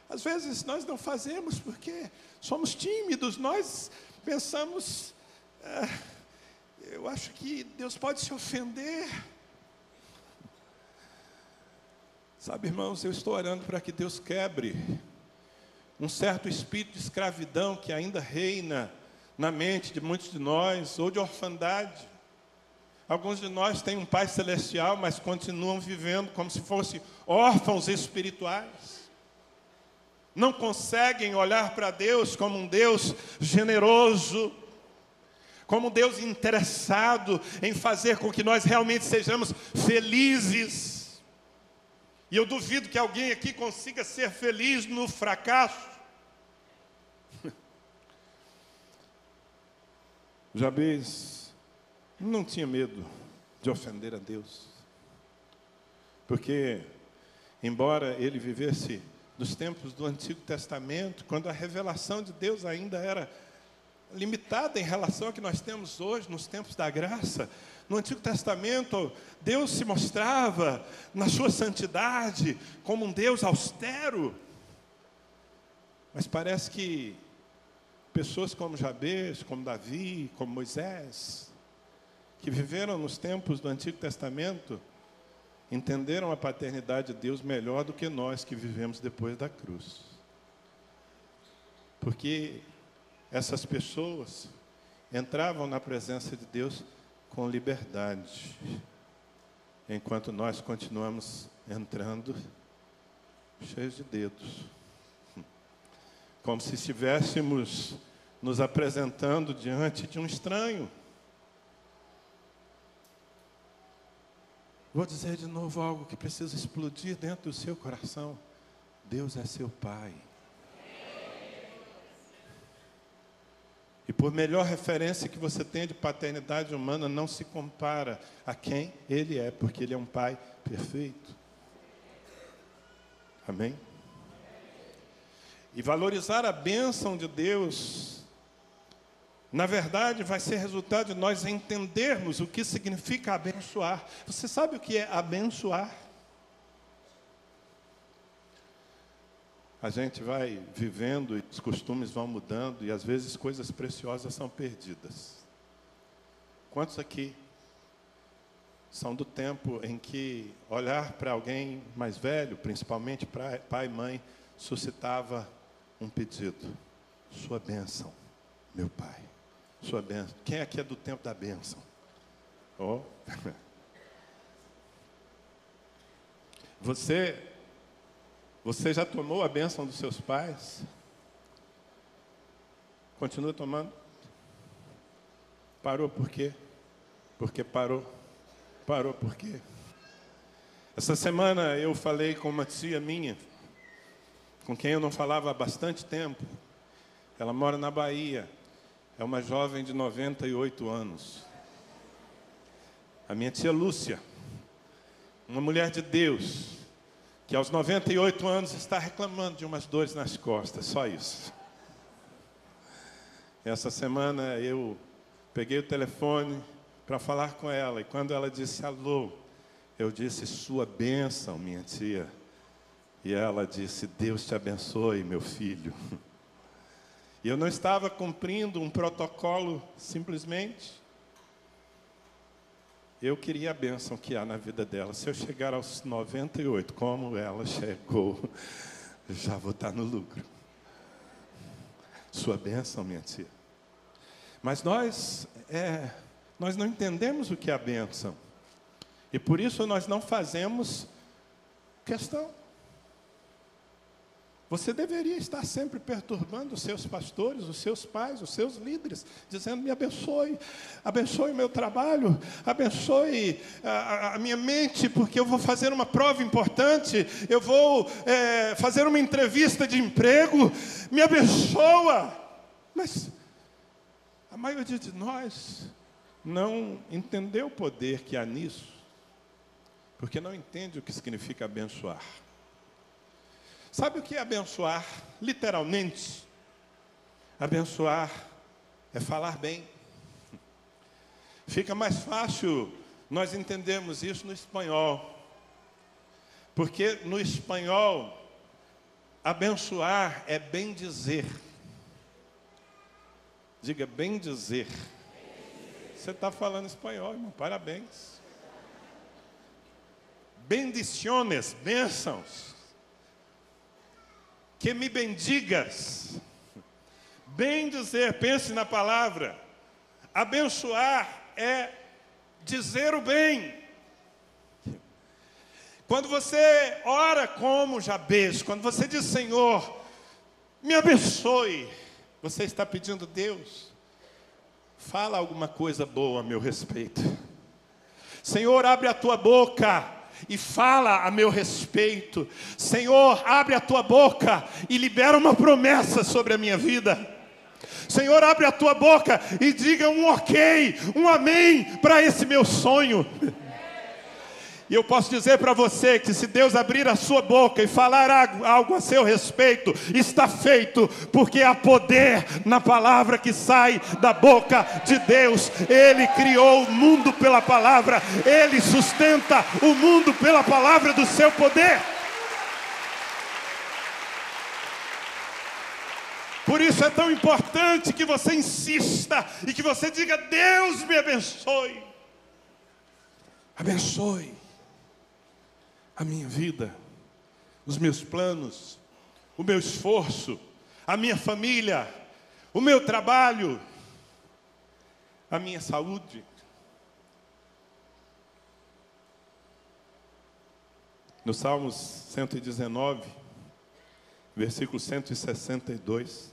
Às vezes nós não fazemos porque somos tímidos, nós pensamos, eu acho que Deus pode se ofender. Sabe, irmãos, eu estou orando para que Deus quebre um certo espírito de escravidão que ainda reina na mente de muitos de nós, ou de orfandade. Alguns de nós têm um Pai Celestial, mas continuam vivendo como se fossem órfãos espirituais. Não conseguem olhar para Deus como um Deus generoso, como um Deus interessado em fazer com que nós realmente sejamos felizes. E eu duvido que alguém aqui consiga ser feliz no fracasso. Jabez não tinha medo de ofender a Deus, porque, embora ele vivesse nos tempos do Antigo Testamento, quando a revelação de Deus ainda era limitada em relação ao que nós temos hoje, nos tempos da graça, no Antigo Testamento, Deus se mostrava na sua santidade como um Deus austero. Mas parece que pessoas como Jabez, como Davi, como Moisés, que viveram nos tempos do Antigo Testamento, entenderam a paternidade de Deus melhor do que nós que vivemos depois da cruz. Porque essas pessoas entravam na presença de Deus com liberdade, enquanto nós continuamos entrando cheios de dedos, como se estivéssemos nos apresentando diante de um estranho. Vou dizer de novo algo que precisa explodir dentro do seu coração: Deus é seu Pai. E por melhor referência que você tenha de paternidade humana, não se compara a quem Ele é, porque Ele é um Pai perfeito. Amém? E valorizar a bênção de Deus, na verdade, vai ser resultado de nós entendermos o que significa abençoar. Você sabe o que é abençoar? A gente vai vivendo e os costumes vão mudando e às vezes coisas preciosas são perdidas. Quantos aqui são do tempo em que olhar para alguém mais velho, principalmente para pai e mãe, suscitava um pedido? Sua bênção, meu pai. Sua bênção. Quem aqui é do tempo da bênção? Oh. Você já tomou a bênção dos seus pais? Continua tomando? Parou por quê? Porque parou. Parou por quê? Essa semana eu falei com uma tia minha, com quem eu não falava há bastante tempo. Ela mora na Bahia. É uma jovem de 98 anos. A minha tia Lúcia, uma mulher de Deus, que aos 98 anos está reclamando de umas dores nas costas, só isso. Essa semana eu peguei o telefone para falar com ela, e quando ela disse alô, eu disse, sua bênção, minha tia. E ela disse, Deus te abençoe, meu filho. E eu não estava cumprindo um protocolo simplesmente. Eu queria a bênção que há na vida dela. Se eu chegar aos 98, como ela chegou, já vou estar no lucro. Sua bênção, minha tia. Mas nós não entendemos o que é a bênção. E por isso nós não fazemos questão. Você deveria estar sempre perturbando os seus pastores, os seus pais, os seus líderes, dizendo, me abençoe o meu trabalho, abençoe a minha mente, porque eu vou fazer uma prova importante, eu vou fazer uma entrevista de emprego, me abençoa. Mas a maioria de nós não entendeu o poder que há nisso, porque não entende o que significa abençoar. Sabe o que é abençoar? Literalmente, abençoar é falar bem. Fica mais fácil nós entendermos isso no espanhol. Porque no espanhol, abençoar é bem dizer. Diga bem dizer. Você está falando espanhol, irmão, parabéns. Bendiciones, bênçãos. Que me bendigas. Bem dizer, pense na palavra. Abençoar é dizer o bem. Quando você ora como Jabez, quando você diz, Senhor, me abençoe, você está pedindo, Deus, fala alguma coisa boa a meu respeito. Senhor, abre a tua boca e fala a meu respeito. Senhor, abre a tua boca e libera uma promessa sobre a minha vida. Senhor, abre a tua boca e diga um ok, um amém para esse meu sonho. E eu posso dizer para você que se Deus abrir a sua boca e falar algo a seu respeito, está feito, porque há poder na palavra que sai da boca de Deus. Ele criou o mundo pela palavra, Ele sustenta o mundo pela palavra do seu poder. Por isso é tão importante que você insista e que você diga, Deus me abençoe. Abençoe a minha vida, os meus planos, o meu esforço, a minha família, o meu trabalho, a minha saúde. No Salmos 119, versículo 162,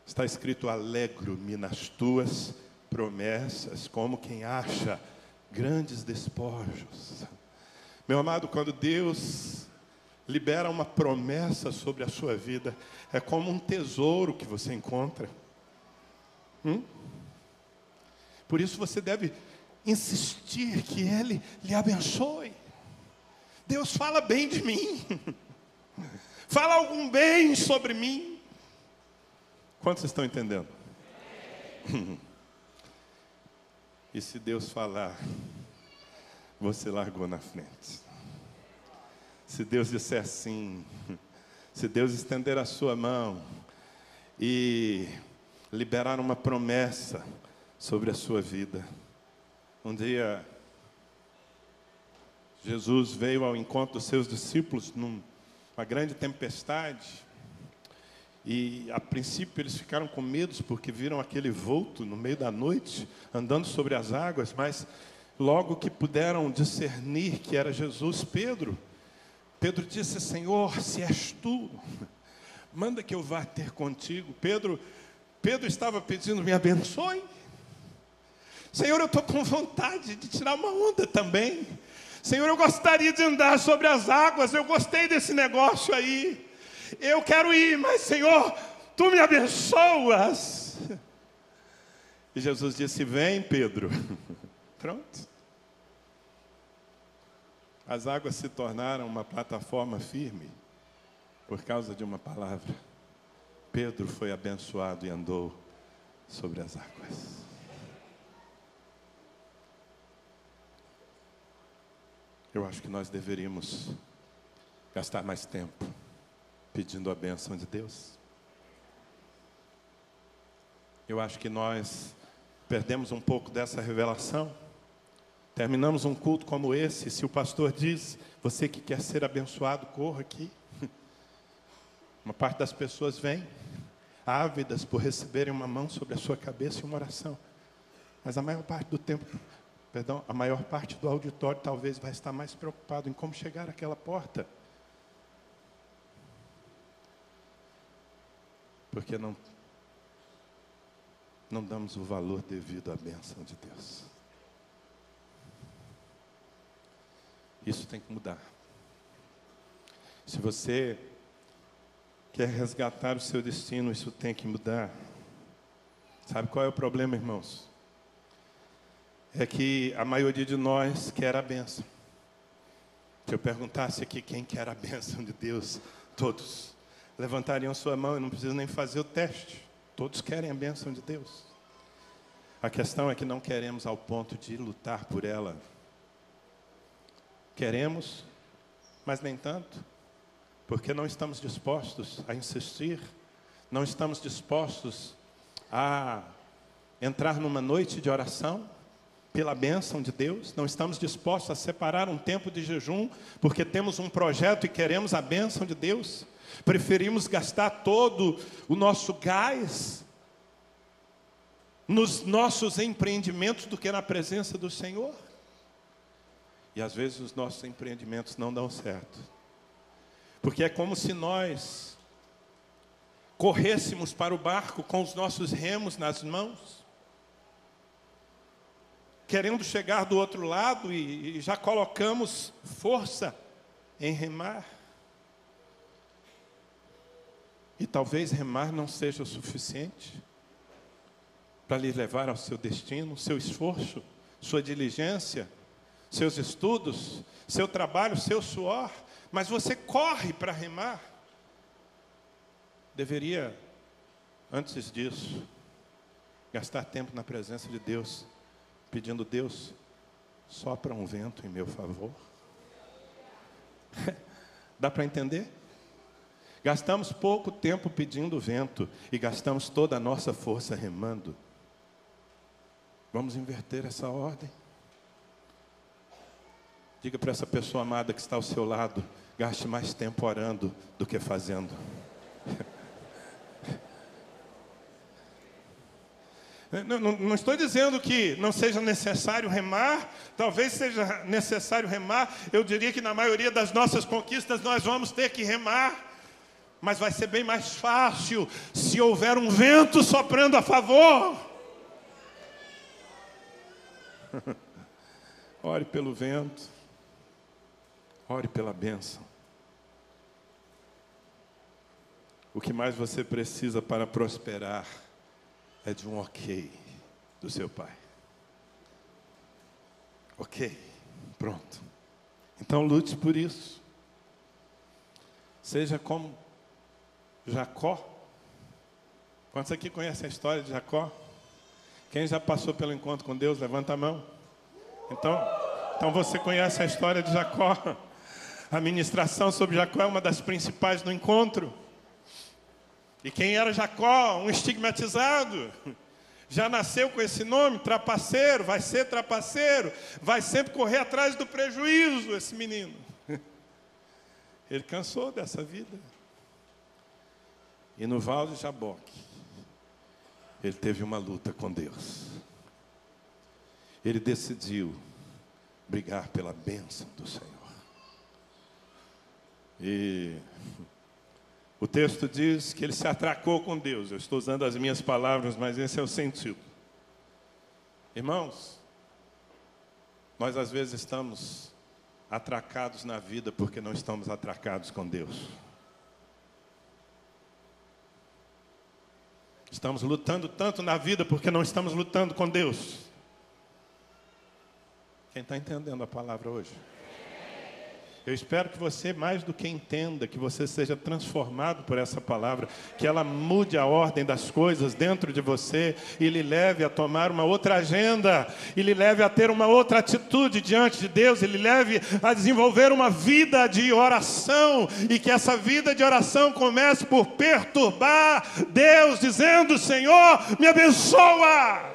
está escrito, alegro-me nas tuas promessas, como quem acha grandes despojos. Meu amado, quando Deus libera uma promessa sobre a sua vida, é como um tesouro que você encontra. Por isso você deve insistir que Ele lhe abençoe. Deus fala bem de mim. Fala algum bem sobre mim. Quantos estão entendendo? E se Deus falar, você largou na frente. Se Deus disser sim, se Deus estender a sua mão e liberar uma promessa sobre a sua vida. Um dia, Jesus veio ao encontro dos seus discípulos numa grande tempestade. E, a princípio, eles ficaram com medo porque viram aquele vulto no meio da noite, andando sobre as águas. Mas, logo que puderam discernir que era Jesus, Pedro disse: Senhor, se és tu, manda que eu vá ter contigo. Pedro estava pedindo: me abençoe. Senhor, eu estou com vontade de tirar uma onda também. Senhor, eu gostaria de andar sobre as águas. Eu gostei desse negócio aí. Eu quero ir, mas Senhor, tu me abençoas. E Jesus disse: vem, Pedro. Pronto. As águas se tornaram uma plataforma firme por causa de uma palavra. Pedro foi abençoado e andou sobre as águas. Eu acho que nós deveríamos gastar mais tempo pedindo a bênção de Deus. Eu acho que nós perdemos um pouco dessa revelação. Terminamos um culto como esse, se o pastor diz: você que quer ser abençoado, corra aqui. Uma parte das pessoas vem, ávidas por receberem uma mão sobre a sua cabeça e uma oração. Mas a maior parte do tempo, a maior parte do auditório talvez vai estar mais preocupado em como chegar àquela porta. Porque não damos o valor devido à bênção de Deus. Isso tem que mudar. Se você quer resgatar o seu destino, isso tem que mudar. Sabe qual é o problema, irmãos? É que a maioria de nós quer a bênção. Se eu perguntasse aqui quem quer a bênção de Deus, todos levantariam sua mão e não precisam nem fazer o teste. Todos querem a bênção de Deus. A questão é que não queremos ao ponto de lutar por ela. Queremos, mas nem tanto, porque não estamos dispostos a insistir, não estamos dispostos a entrar numa noite de oração pela bênção de Deus, não estamos dispostos a separar um tempo de jejum, porque temos um projeto e queremos a bênção de Deus. Preferimos gastar todo o nosso gás nos nossos empreendimentos do que na presença do Senhor. E às vezes os nossos empreendimentos não dão certo. Porque é como se nós corrêssemos para o barco com os nossos remos nas mãos, querendo chegar do outro lado e já colocamos força em remar. E talvez remar não seja o suficiente para lhe levar ao seu destino, seu esforço, sua diligência, seus estudos, seu trabalho, seu suor. Mas você corre para remar. Deveria, antes disso, gastar tempo na presença de Deus, pedindo: Deus, sopra um vento em meu favor. Dá para entender? Gastamos pouco tempo pedindo vento e gastamos toda a nossa força remando. Vamos inverter essa ordem. Diga para essa pessoa amada que está ao seu lado: gaste mais tempo orando do que fazendo. Não estou dizendo que não seja necessário remar. Talvez seja necessário remar. Eu diria que na maioria das nossas conquistas nós vamos ter que remar. Mas vai ser bem mais fácil se houver um vento soprando a favor. Ore pelo vento. Ore pela bênção. O que mais você precisa para prosperar é de um ok do seu pai. Ok, pronto. Então lute por isso. Seja como Jacó. Quantos aqui conhecem a história de Jacó? Quem já passou pelo encontro com Deus, levanta a mão. Então você conhece a história de Jacó. A ministração sobre Jacó é uma das principais do encontro. E quem era Jacó? Um estigmatizado. Já nasceu com esse nome, trapaceiro, vai ser trapaceiro, vai sempre correr atrás do prejuízo, esse menino. Ele cansou dessa vida. E no Val de Jaboque, ele teve uma luta com Deus. Ele decidiu brigar pela bênção do Senhor. E o texto diz que ele se atracou com Deus. Eu estou usando as minhas palavras, mas esse é o sentido. Irmãos, nós às vezes estamos atracados na vida porque não estamos atracados com Deus. Estamos lutando tanto na vida porque não estamos lutando com Deus. Quem está entendendo a palavra hoje? Eu espero que você, mais do que entenda, que você seja transformado por essa palavra, que ela mude a ordem das coisas dentro de você e lhe leve a tomar uma outra agenda, e lhe leve a ter uma outra atitude diante de Deus, e lhe leve a desenvolver uma vida de oração, e que essa vida de oração comece por perturbar Deus, dizendo: Senhor, me abençoa.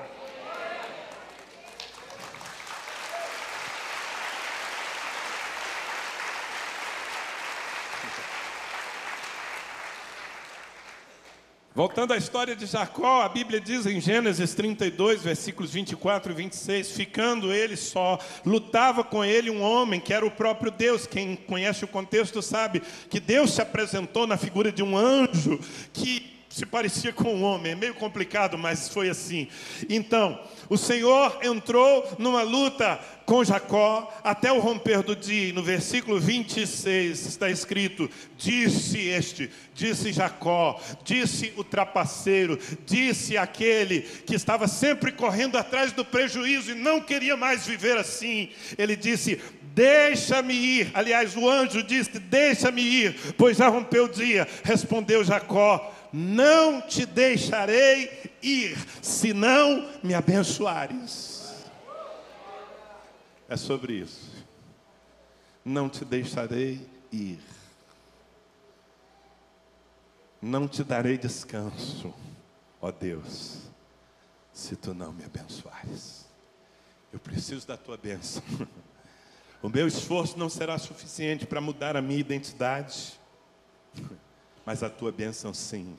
Voltando à história de Jacó, a Bíblia diz em Gênesis 32, versículos 24 e 26, ficando ele só, lutava com ele um homem que era o próprio Deus. Quem conhece o contexto sabe que Deus se apresentou na figura de um anjo que se parecia com um homem. É meio complicado, mas foi assim. Então, o Senhor entrou numa luta com Jacó até o romper do dia. No versículo 26 está escrito: disse Jacó, disse o trapaceiro, disse aquele que estava sempre correndo atrás do prejuízo e não queria mais viver assim. Ele disse: deixa-me ir. Aliás, o anjo disse: deixa-me ir, pois já rompeu o dia. Respondeu Jacó: não te deixarei ir, se não me abençoares. É sobre isso. Não te deixarei ir. Não te darei descanso, ó Deus, se tu não me abençoares. Eu preciso da tua bênção. O meu esforço não será suficiente para mudar a minha identidade, mas a tua bênção sim.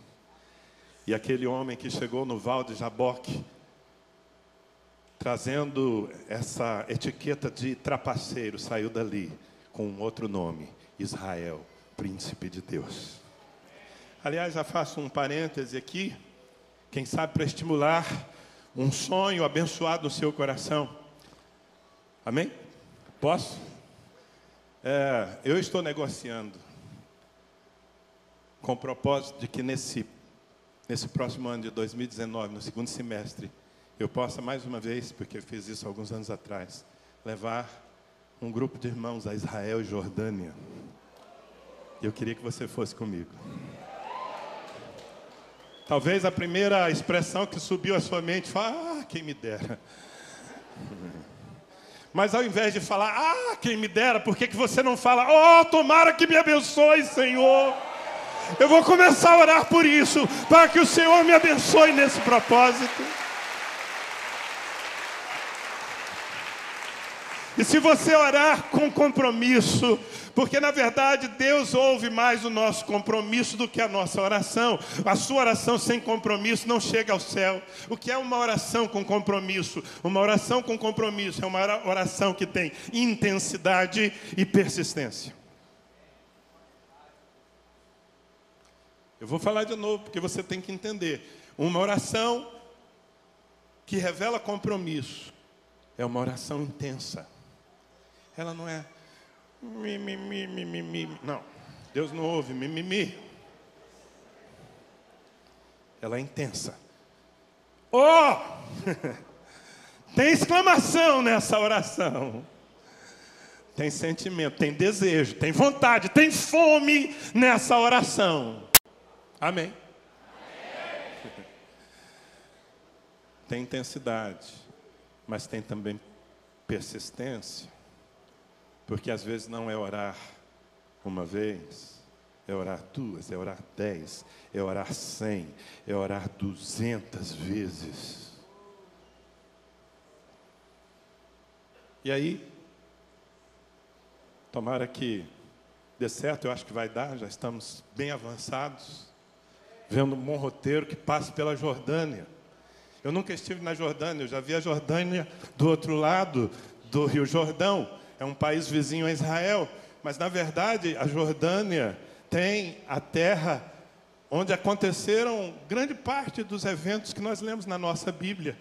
E aquele homem que chegou no Val de Jaboque, trazendo essa etiqueta de trapaceiro, saiu dali com um outro nome: Israel, príncipe de Deus. Aliás, já faço um parêntese aqui, quem sabe para estimular um sonho abençoado no seu coração. Amém? Posso? Eu estou negociando com o propósito de que nesse próximo ano de 2019, no segundo semestre, eu possa mais uma vez, porque eu fiz isso alguns anos atrás, levar um grupo de irmãos a Israel e Jordânia. Eu queria que você fosse comigo. Talvez a primeira expressão que subiu à sua mente foi: quem me dera. Mas ao invés de falar: quem me dera, por que você não fala: tomara que me abençoe, Senhor? Eu vou começar a orar por isso, para que o Senhor me abençoe nesse propósito. E se você orar com compromisso, porque na verdade Deus ouve mais o nosso compromisso do que a nossa oração. A sua oração sem compromisso não chega ao céu. O que é uma oração com compromisso? Uma oração com compromisso é uma oração que tem intensidade e persistência. Eu vou falar de novo, porque você tem que entender. Uma oração que revela compromisso é uma oração intensa. Ela não é não, Deus não ouve mimimi. Ela é intensa. Tem exclamação nessa oração. tem sentimento, tem desejo, tem vontade, tem fome nessa oração. Amém? Tem intensidade, mas tem também persistência. Porque às vezes não é orar uma vez, é orar 2, é orar 10, é orar 100, é orar 200 vezes. E aí, tomara que dê certo, eu acho que vai dar, já estamos bem avançados, vendo um bom roteiro que passe pela Jordânia. Eu nunca estive na Jordânia, eu já vi a Jordânia do outro lado do Rio Jordão. É um país vizinho a Israel, mas na verdade a Jordânia tem a terra onde aconteceram grande parte dos eventos que nós lemos na nossa Bíblia.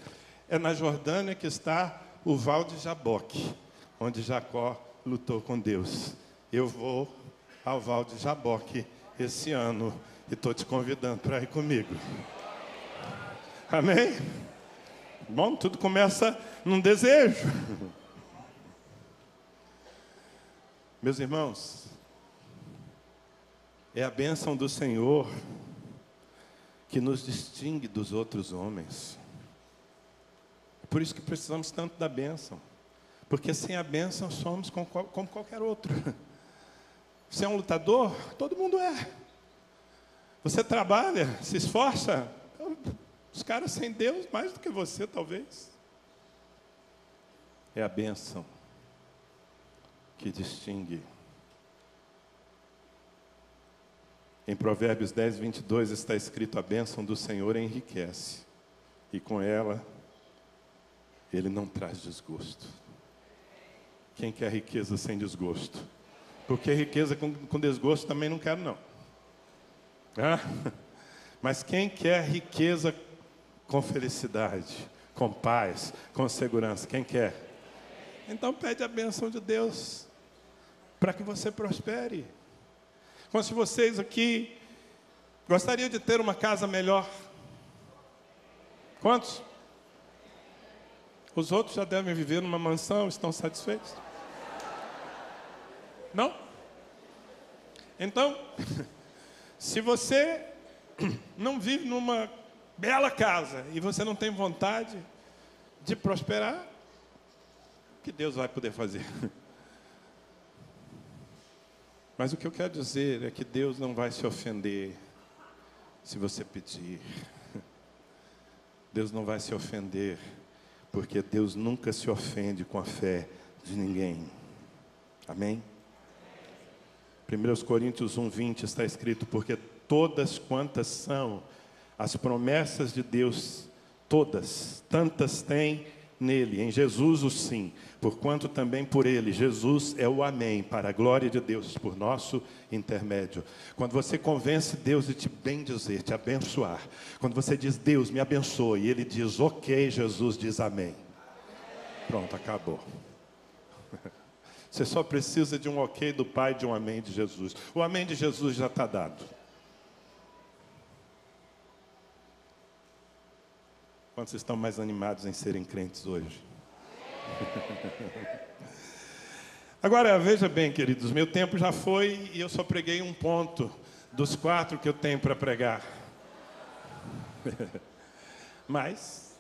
É na Jordânia que está o Val de Jaboque, onde Jacó lutou com Deus. Eu vou ao Val de Jaboque esse ano e estou te convidando para ir comigo. Amém? Bom, tudo começa num desejo. Meus irmãos, é a bênção do Senhor que nos distingue dos outros homens. É por isso que precisamos tanto da bênção. Porque sem a bênção somos como qualquer outro. Você é um lutador? Todo mundo é. Você trabalha, se esforça? Os caras sem Deus, mais do que você, talvez. É a bênção que distingue. Em Provérbios 10, 22 está escrito: a bênção do Senhor enriquece, e com ela, Ele não traz desgosto. Quem quer riqueza sem desgosto? Porque riqueza com desgosto também não quero, não. Mas quem quer riqueza com felicidade, com paz, com segurança? Quem quer? Então pede a bênção de Deus para que você prospere. Quantos de vocês aqui gostariam de ter uma casa melhor? Quantos? Os outros já devem viver numa mansão, estão satisfeitos? Não? Então, se você não vive numa bela casa e você não tem vontade de prosperar, o que Deus vai poder fazer? Mas o que eu quero dizer é que Deus não vai se ofender se você pedir. Deus não vai se ofender, porque Deus nunca se ofende com a fé de ninguém. Amém? 1 Coríntios 1:20 está escrito: porque todas quantas são as promessas de Deus, todas, tantas tem nele, em Jesus o sim, porquanto também por ele, Jesus é o amém, para a glória de Deus, por nosso intermédio. Quando você convence Deus de te bendizer, te abençoar, quando você diz: Deus me abençoe, e Ele diz: ok, Jesus diz amém. Pronto, acabou. Você só precisa de um ok do Pai, de um amém de Jesus. O amém de Jesus já está dado. Quantos estão mais animados em serem crentes hoje? Agora, veja bem, queridos, meu tempo já foi e eu só preguei um ponto dos 4 que eu tenho para pregar. Mas,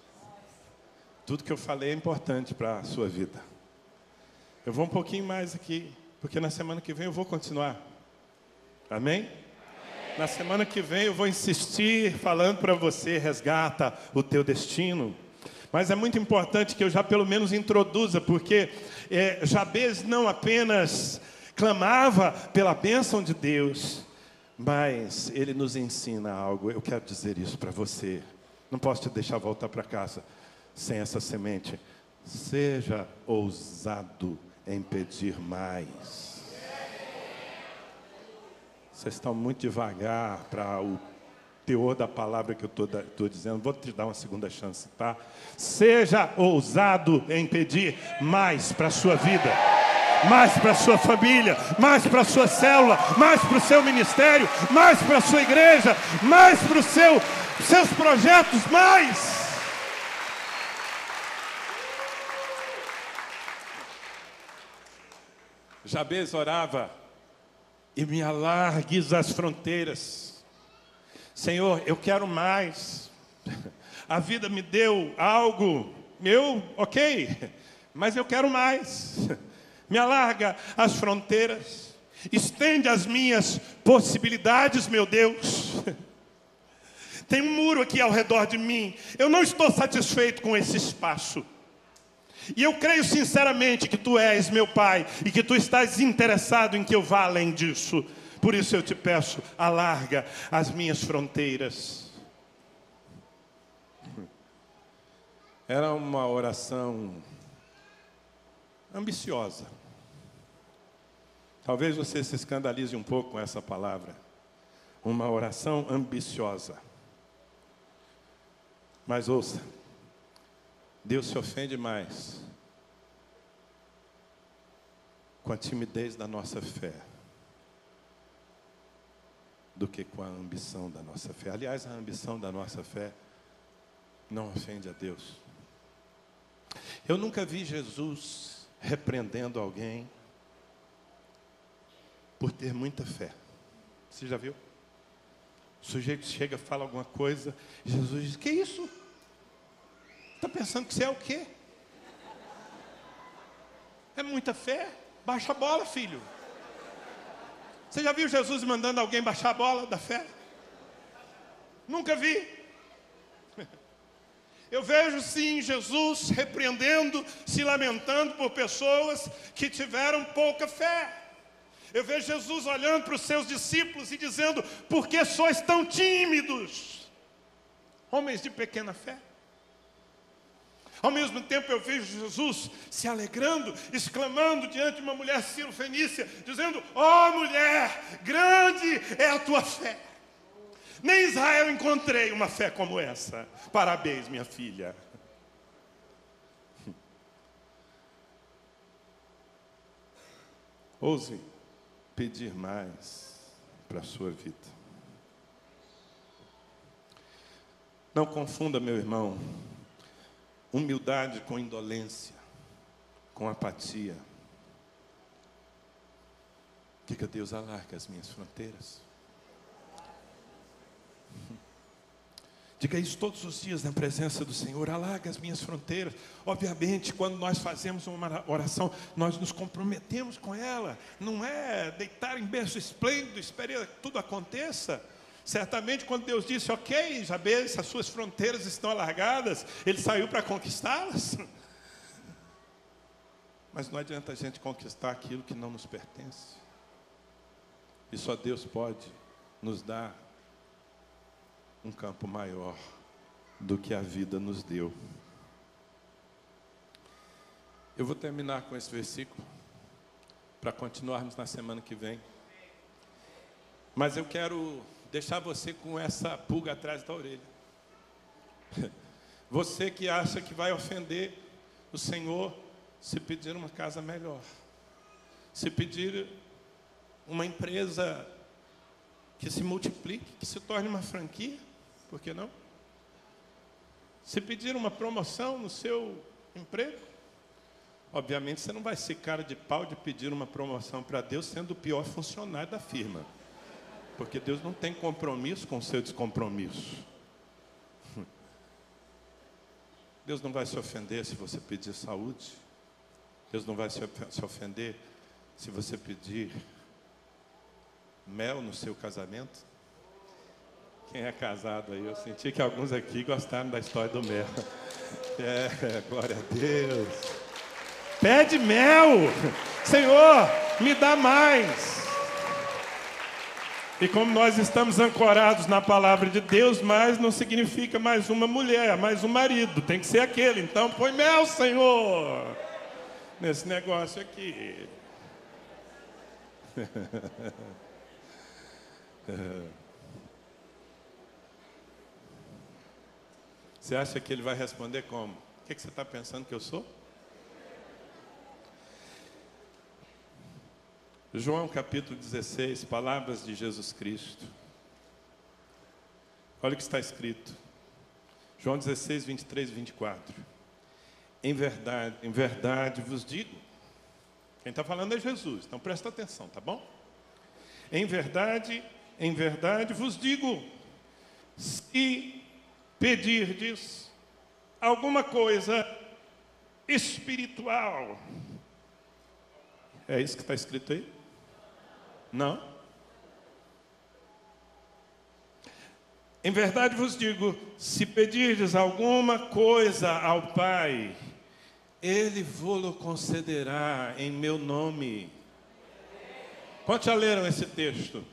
tudo que eu falei é importante para a sua vida. Eu vou um pouquinho mais aqui, porque na semana que vem eu vou continuar. Amém? Na semana que vem eu vou insistir falando para você: resgata o teu destino. Mas é muito importante que eu já pelo menos introduza, porque Jabez não apenas clamava pela bênção de Deus, mas ele nos ensina algo. Eu quero dizer isso para você. Não posso te deixar voltar para casa sem essa semente. Seja ousado em pedir mais. Vocês estão muito devagar para o teor da palavra que eu estou dizendo. Vou te dar uma segunda chance, tá? Seja ousado em pedir mais para a sua vida, mais para a sua família, mais para a sua célula, mais para o seu ministério, mais para a sua igreja, mais para os seus projetos, mais. Jabez orava: e me alargues as fronteiras. Senhor, eu quero mais. A vida me deu algo, ok, mas eu quero mais. Me alarga as fronteiras. Estende as minhas possibilidades, meu Deus. Tem um muro aqui ao redor de mim. Eu não estou satisfeito com esse espaço. E eu creio sinceramente que Tu és meu Pai e que Tu estás interessado em que eu vá além disso. Por isso eu te peço, alarga as minhas fronteiras. Era uma oração ambiciosa. Talvez você se escandalize um pouco com essa palavra. Uma oração ambiciosa. Mas ouça, Deus se ofende mais com a timidez da nossa fé do que com a ambição da nossa fé. Aliás, a ambição da nossa fé não ofende a Deus. Eu nunca vi Jesus repreendendo alguém por ter muita fé. Você já viu? O sujeito chega, fala alguma coisa, Jesus diz: que isso? Está pensando que você é o quê? É muita fé? Baixa a bola, filho. Você já viu Jesus mandando alguém baixar a bola da fé? Nunca vi. Eu vejo sim Jesus repreendendo, se lamentando por pessoas que tiveram pouca fé. Eu vejo Jesus olhando para os seus discípulos e dizendo: por que sois tão tímidos? Homens de pequena fé. Ao mesmo tempo eu vejo Jesus se alegrando, exclamando diante de uma mulher cirofenícia, dizendo: ó mulher, grande é a tua fé. Nem em Israel encontrei uma fé como essa. Parabéns, minha filha. Ouse pedir mais para a sua vida. Não confunda, meu irmão, humildade com indolência, com apatia. Diga: Deus, alarga as minhas fronteiras. Diga isso todos os dias na presença do Senhor: alarga as minhas fronteiras. Obviamente, quando nós fazemos uma oração, nós nos comprometemos com ela. Não é deitar em berço esplêndido, esperar que tudo aconteça. Certamente, quando Deus disse: ok, Jabez, as suas fronteiras estão alargadas, ele saiu para conquistá-las. Mas não adianta a gente conquistar aquilo que não nos pertence. E só Deus pode nos dar um campo maior do que a vida nos deu. Eu vou terminar com esse versículo para continuarmos na semana que vem. Mas eu quero deixar você com essa pulga atrás da orelha. Você que acha que vai ofender o Senhor se pedir uma casa melhor, se pedir uma empresa que se multiplique, que se torne uma franquia, por que não? Se pedir uma promoção no seu emprego, obviamente você não vai ser cara de pau de pedir uma promoção para Deus sendo o pior funcionário da firma. Porque Deus não tem compromisso com o seu descompromisso. Deus não vai se ofender se você pedir saúde. Deus não vai se ofender se você pedir mel no seu casamento. Quem é casado aí? Eu senti que alguns aqui gostaram da história do mel. Glória a Deus. Pede mel. Senhor, me dá mais. E como nós estamos ancorados na palavra de Deus, mais não significa mais uma mulher, mais um marido, tem que ser aquele. Então põe mel, Senhor, nesse negócio aqui. Você acha que ele vai responder como? O que você está pensando que eu sou? João capítulo 16, palavras de Jesus Cristo. Olha o que está escrito. João 16, 23 e 24. Em verdade vos digo, Quem está falando é Jesus, então presta atenção, tá bom? Em verdade vos digo, se pedirdes alguma coisa espiritual. É isso que está escrito aí? Não? Em verdade vos digo, se pedirdes alguma coisa ao Pai, Ele vô-lo concederá em meu nome. Quantos já leram esse texto?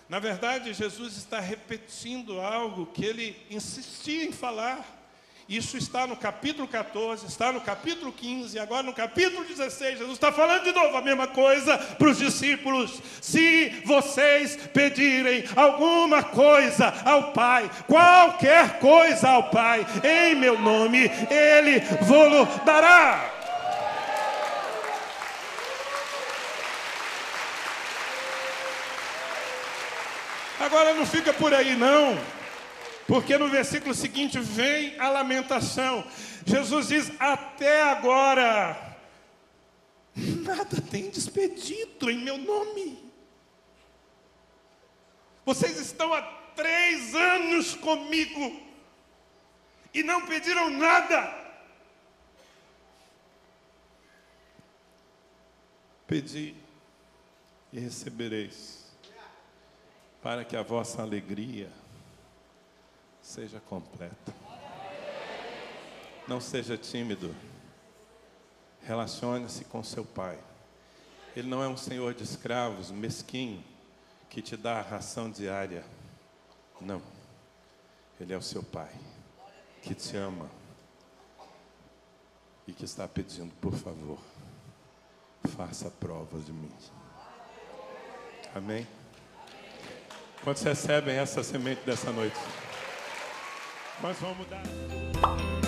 Na verdade, Jesus está repetindo algo que Ele insistia em falar. Isso está no capítulo 14, está no capítulo 15, agora no capítulo 16, Jesus está falando de novo a mesma coisa para os discípulos. Se vocês pedirem alguma coisa ao Pai, qualquer coisa ao Pai, em meu nome, Ele vô-lo dará. Agora não fica por aí não. Porque no versículo seguinte vem a lamentação. Jesus diz, até agora, nada tem despedido em meu nome. Vocês estão há 3 anos comigo e não pediram nada. Pedi e recebereis, para que a vossa alegria seja completa. Não seja tímido. Relacione-se com seu pai. Ele não é um senhor de escravos, mesquinho, que te dá a ração diária. Não. Ele é o seu pai, que te ama e que está pedindo, por favor, faça provas de mim. Amém? Quantos recebem essa semente dessa noite? Nós vamos dar.